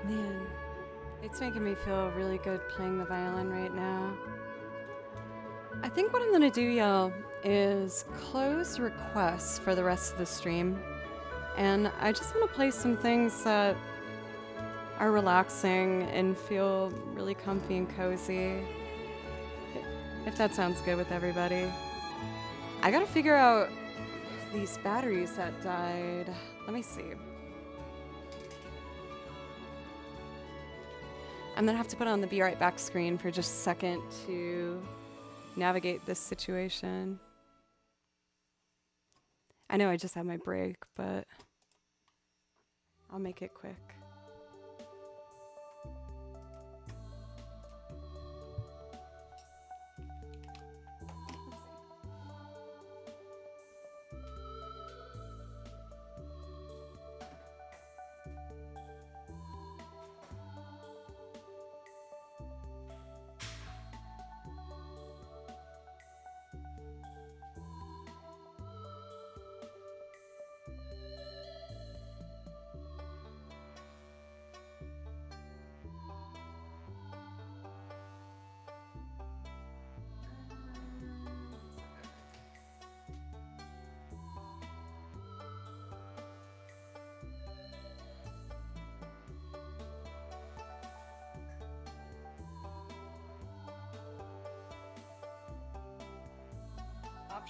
Man, it's making me feel really good playing the violin right now. I think what I'm gonna do, y'all, is close requests for the rest of the stream. And I just wanna play some things that are relaxing and feel really comfy and cozy. If that sounds good with everybody. I gotta figure out these batteries that died. Let me see. I'm gonna have to put on the be right back screen for just a second to navigate this situation. I know I just had my break, but I'll make it quick.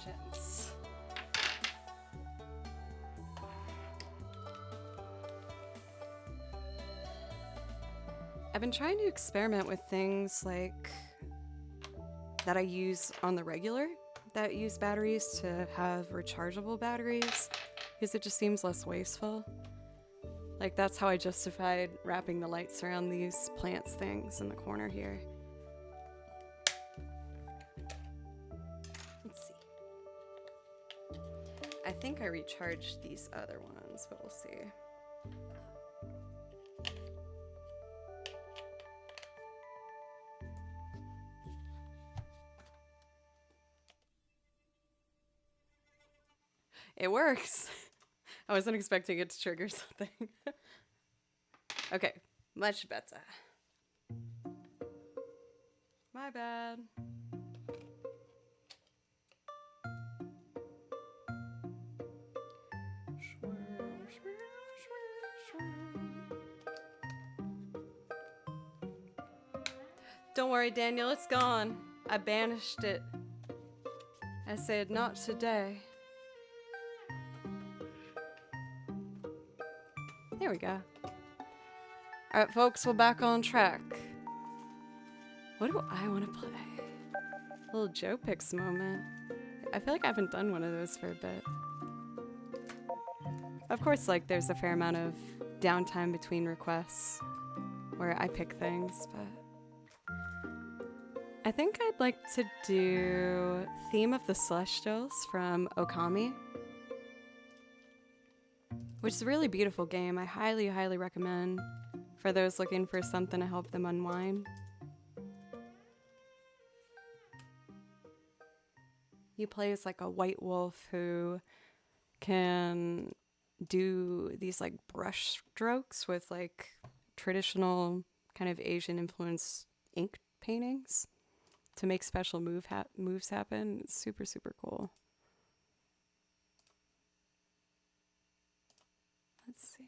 options. I've been trying to experiment with things like that I use on the regular that use batteries to have rechargeable batteries because it just seems less wasteful. Like that's how I justified wrapping the lights around these plants things in the corner here. Let's see. I think I recharged these other ones, but we'll see. It works. I wasn't expecting it to trigger something. Okay, much better. My bad. Don't worry, Daniel, it's gone. I banished it. I said, not today. There we go. Alright, folks, we're back on track. What do I want to play? A little Joe Picks moment. I feel like I haven't done one of those for a bit. Of course, like, there's a fair amount of downtime between requests where I pick things, but I think I'd like to do Theme of the Celestials from Okami, which is a really beautiful game. I highly, highly recommend for those looking for something to help them unwind. You play as like a white wolf who can do these like brush strokes with like traditional kind of Asian influenced ink paintings to make special moves happen. It's super, super cool. Let's see.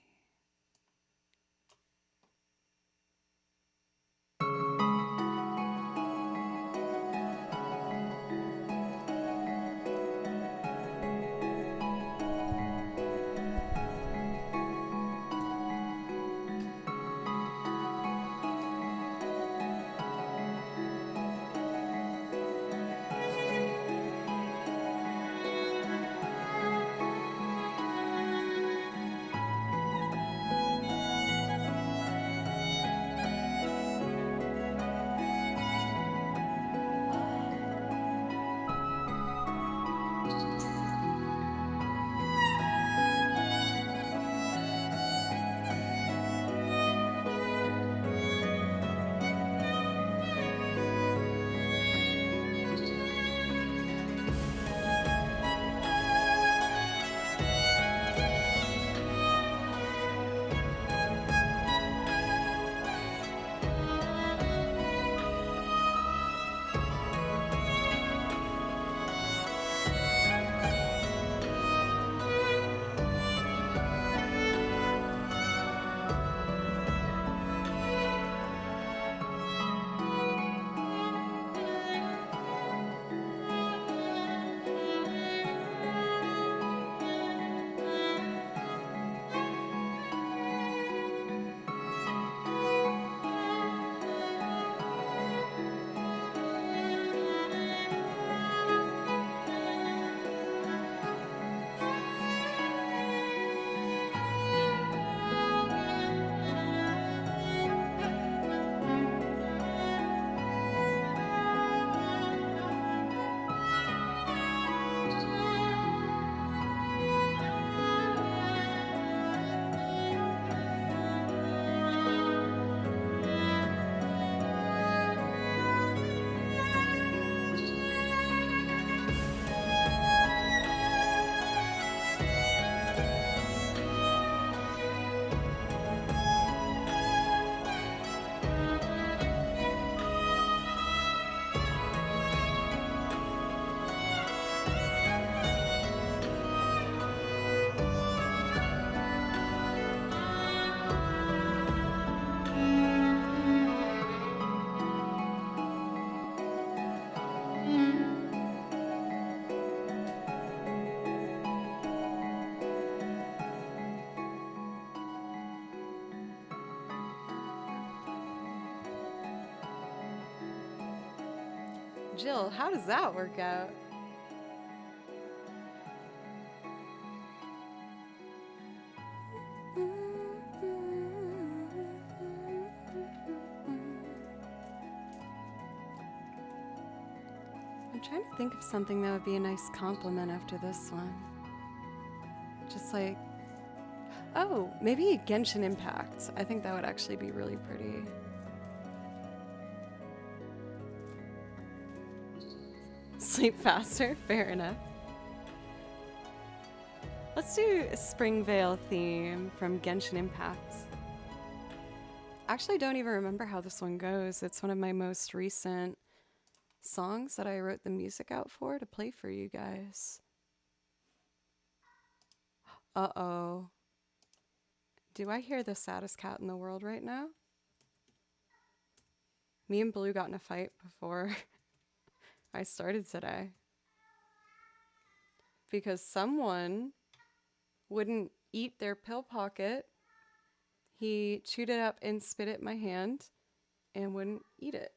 Jill, how does that work out? I'm trying to think of something that would be a nice compliment after this one. Just like, oh, maybe Genshin Impact. I think that would actually be really pretty. Sleep faster, fair enough. Let's do a Springvale theme from Genshin Impact. Actually, don't even remember how this one goes. It's one of my most recent songs that I wrote the music out for to play for you guys. Uh-oh. Do I hear the saddest cat in the world right now? Me and Blue got in a fight before I started today. Because someone wouldn't eat their pill pocket. He chewed it up and spit it in my hand and wouldn't eat it.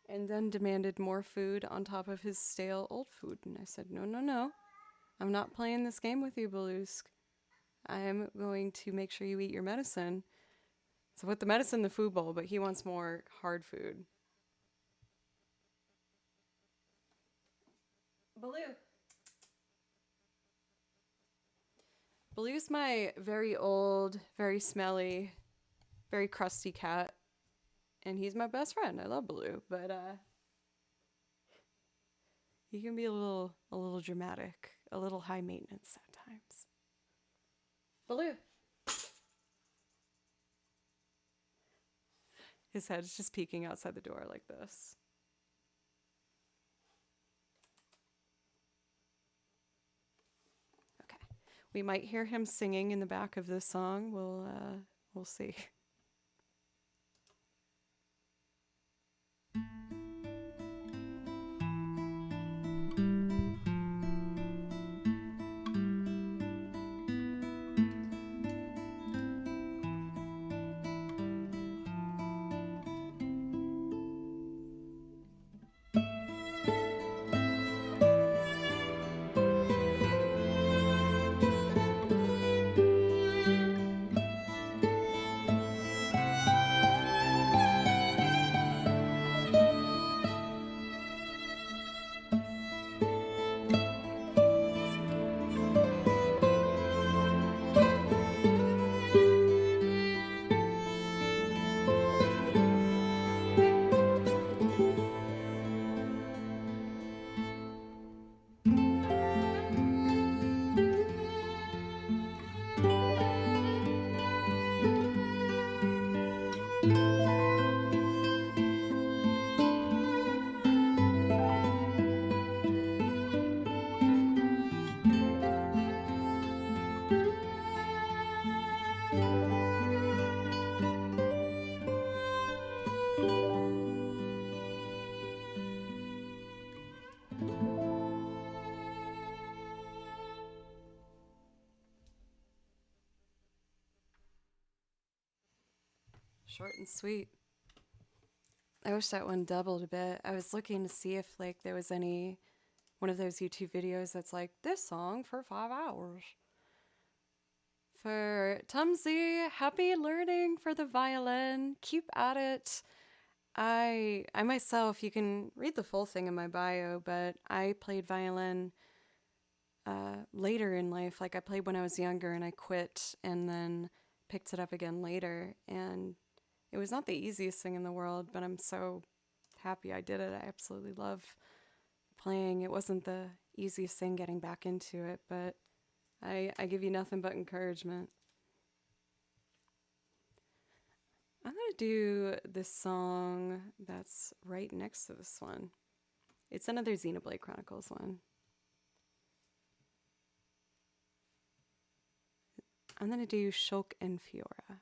And then demanded more food on top of his stale old food. And I said, no, no, no. I'm not playing this game with you, Belusk. I am going to make sure you eat your medicine. So put the medicine in the food bowl, but he wants more hard food. Baloo. Baloo's my very old, very smelly, very crusty cat. And he's my best friend. I love Baloo, but he can be a little dramatic, a little high maintenance at times. Baloo. His head's just peeking outside the door like this. Okay. We might hear him singing in the back of this song. We'll see. Short and sweet. I wish that one doubled a bit. I was looking to see if like there was any one of those YouTube videos that's like this song for 5 hours. For Tumsy, happy learning for the violin. Keep at it. I myself, you can read the full thing in my bio, but I played violin later in life. Like I played when I was younger and I quit and then picked it up again later. And it was not the easiest thing in the world, but I'm so happy I did it. I absolutely love playing. It wasn't the easiest thing getting back into it, but I give you nothing but encouragement. I'm going to do this song that's right next to this one. It's another Xenoblade Chronicles one. I'm going to do Shulk and Fiora.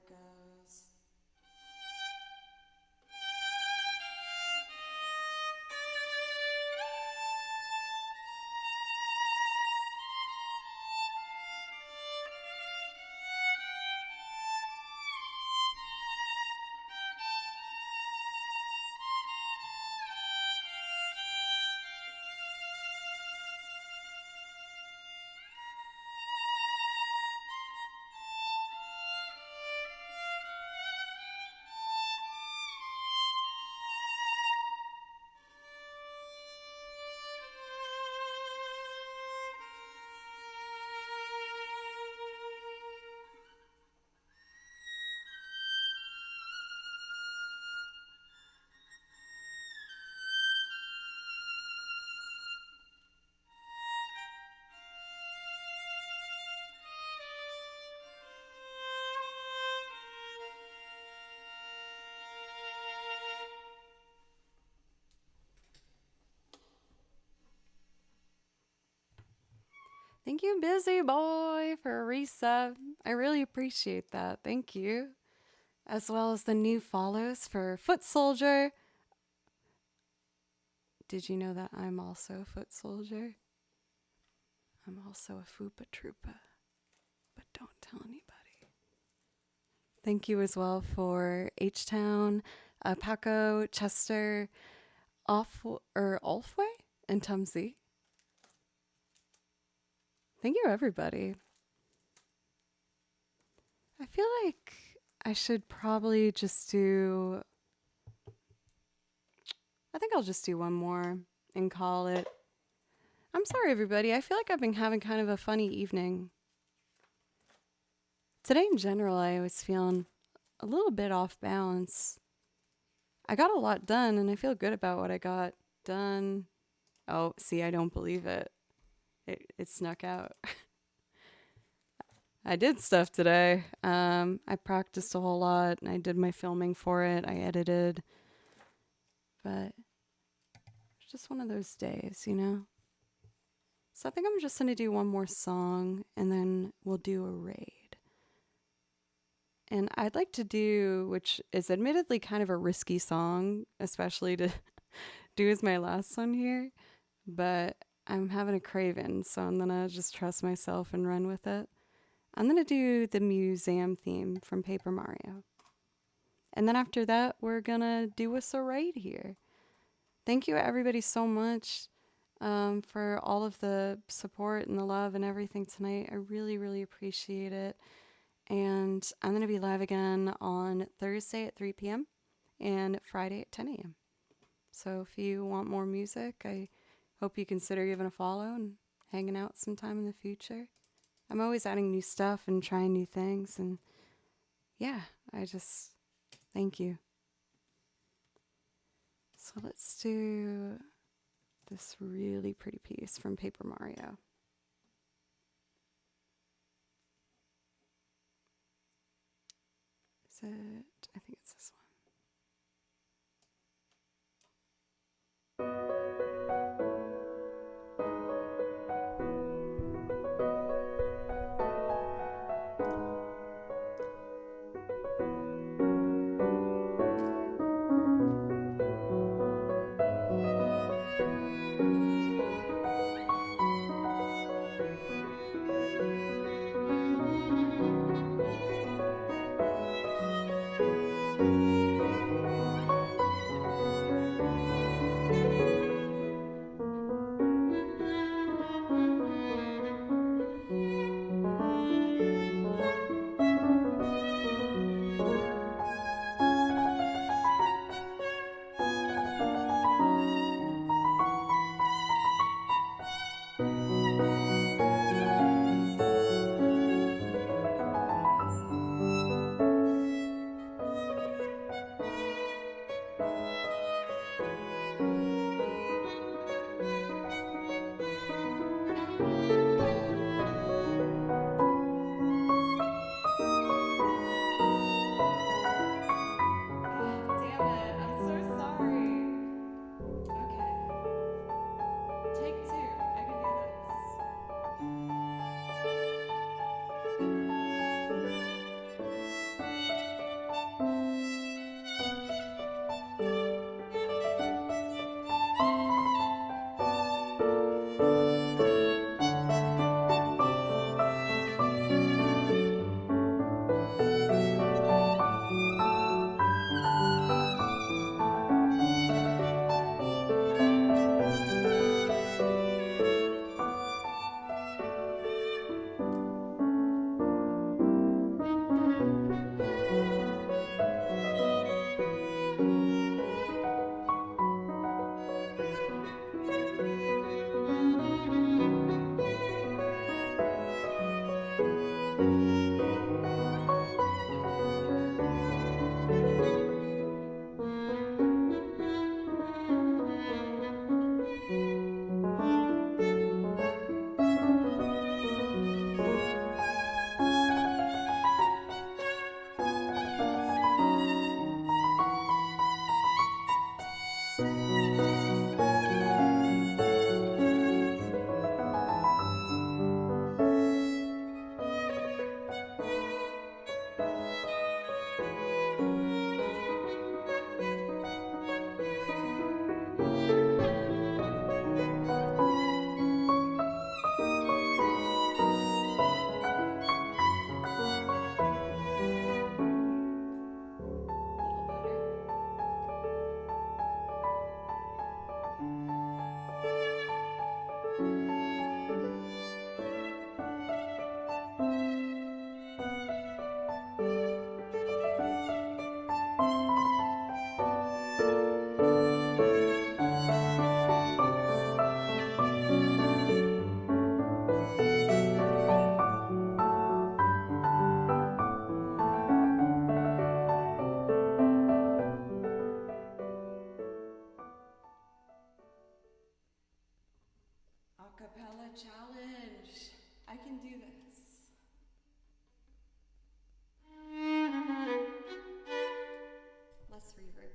goes. Thank you, Busy Boy, for a resub. I really appreciate that. Thank you. As well as the new follows for Foot Soldier. Did you know that I'm also a Foot Soldier? I'm also a Foopa Troopa, but don't tell anybody. Thank you as well for H-Town, Paco, Chester, Alfway, and Tumsy. Thank you, everybody. I feel like I should probably just do... I think I'll just do one more and call it. I'm sorry, everybody. I feel like I've been having kind of a funny evening. Today, in general, I was feeling a little bit off balance. I got a lot done, and I feel good about what I got done. Oh, see, I don't believe it. It snuck out. I did stuff today. I practiced a whole lot, and I did my filming for it. I edited. But it's just one of those days, you know? So I think I'm just going to do one more song, and then we'll do a raid. And I'd like to do, which is admittedly kind of a risky song, especially to do as my last one here, but I'm having a craving, so I'm going to just trust myself and run with it. I'm going to do the museum theme from Paper Mario. And then after that, we're going to do us a raid here. Thank you, everybody, so much for all of the support and the love and everything tonight. I really, really appreciate it. And I'm going to be live again on Thursday at 3 p.m. and Friday at 10 a.m. So if you want more music, I hope you consider giving a follow and hanging out sometime in the future. I'm always adding new stuff and trying new things. And yeah, I just thank you. So let's do this really pretty piece from Paper Mario. Is it? I think it's this one. Acapella challenge. I can do this. Less reverb.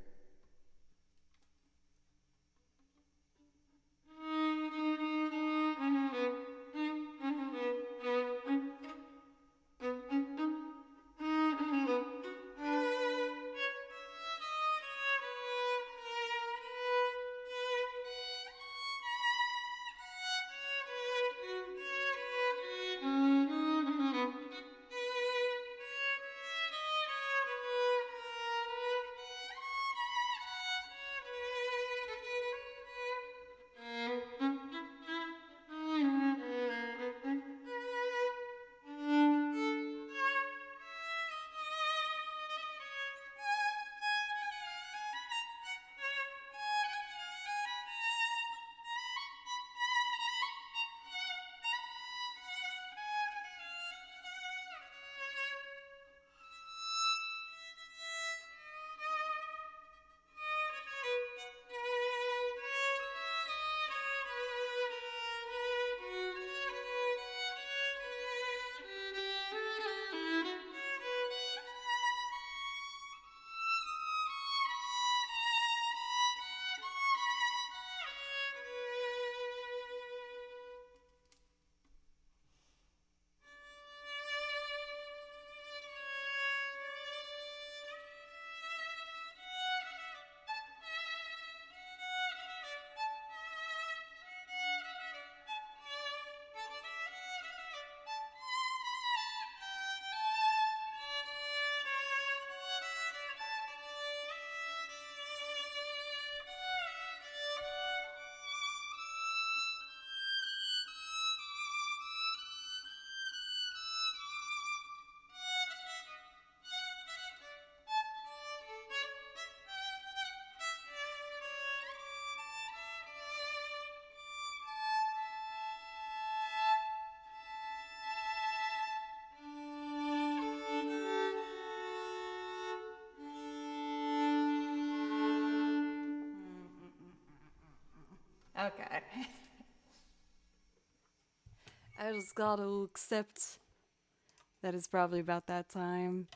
Okay. I just gotta accept that it's probably about that time.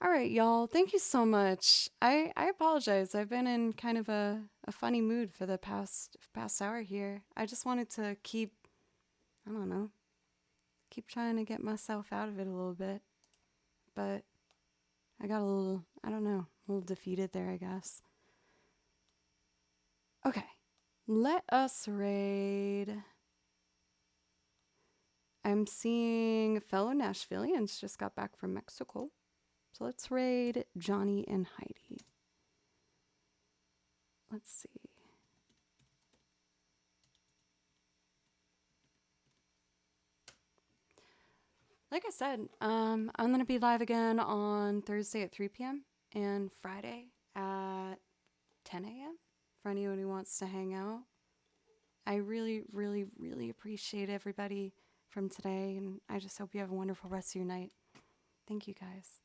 All right, y'all. Thank you so much. I apologize. I've been in kind of a funny mood for the past hour here. I just wanted to keep, I don't know, keep trying to get myself out of it a little bit. But I got a little, I don't know, a little defeated there, I guess. Okay. Let us raid. I'm seeing fellow Nashvillians just got back from Mexico. So let's raid Johnny and Heidi. Let's see. Like I said, I'm going to be live again on Thursday at 3 p.m. and Friday at 10 a.m. for anyone who wants to hang out. I really, really, really appreciate everybody from today, and I just hope you have a wonderful rest of your night. Thank you, guys.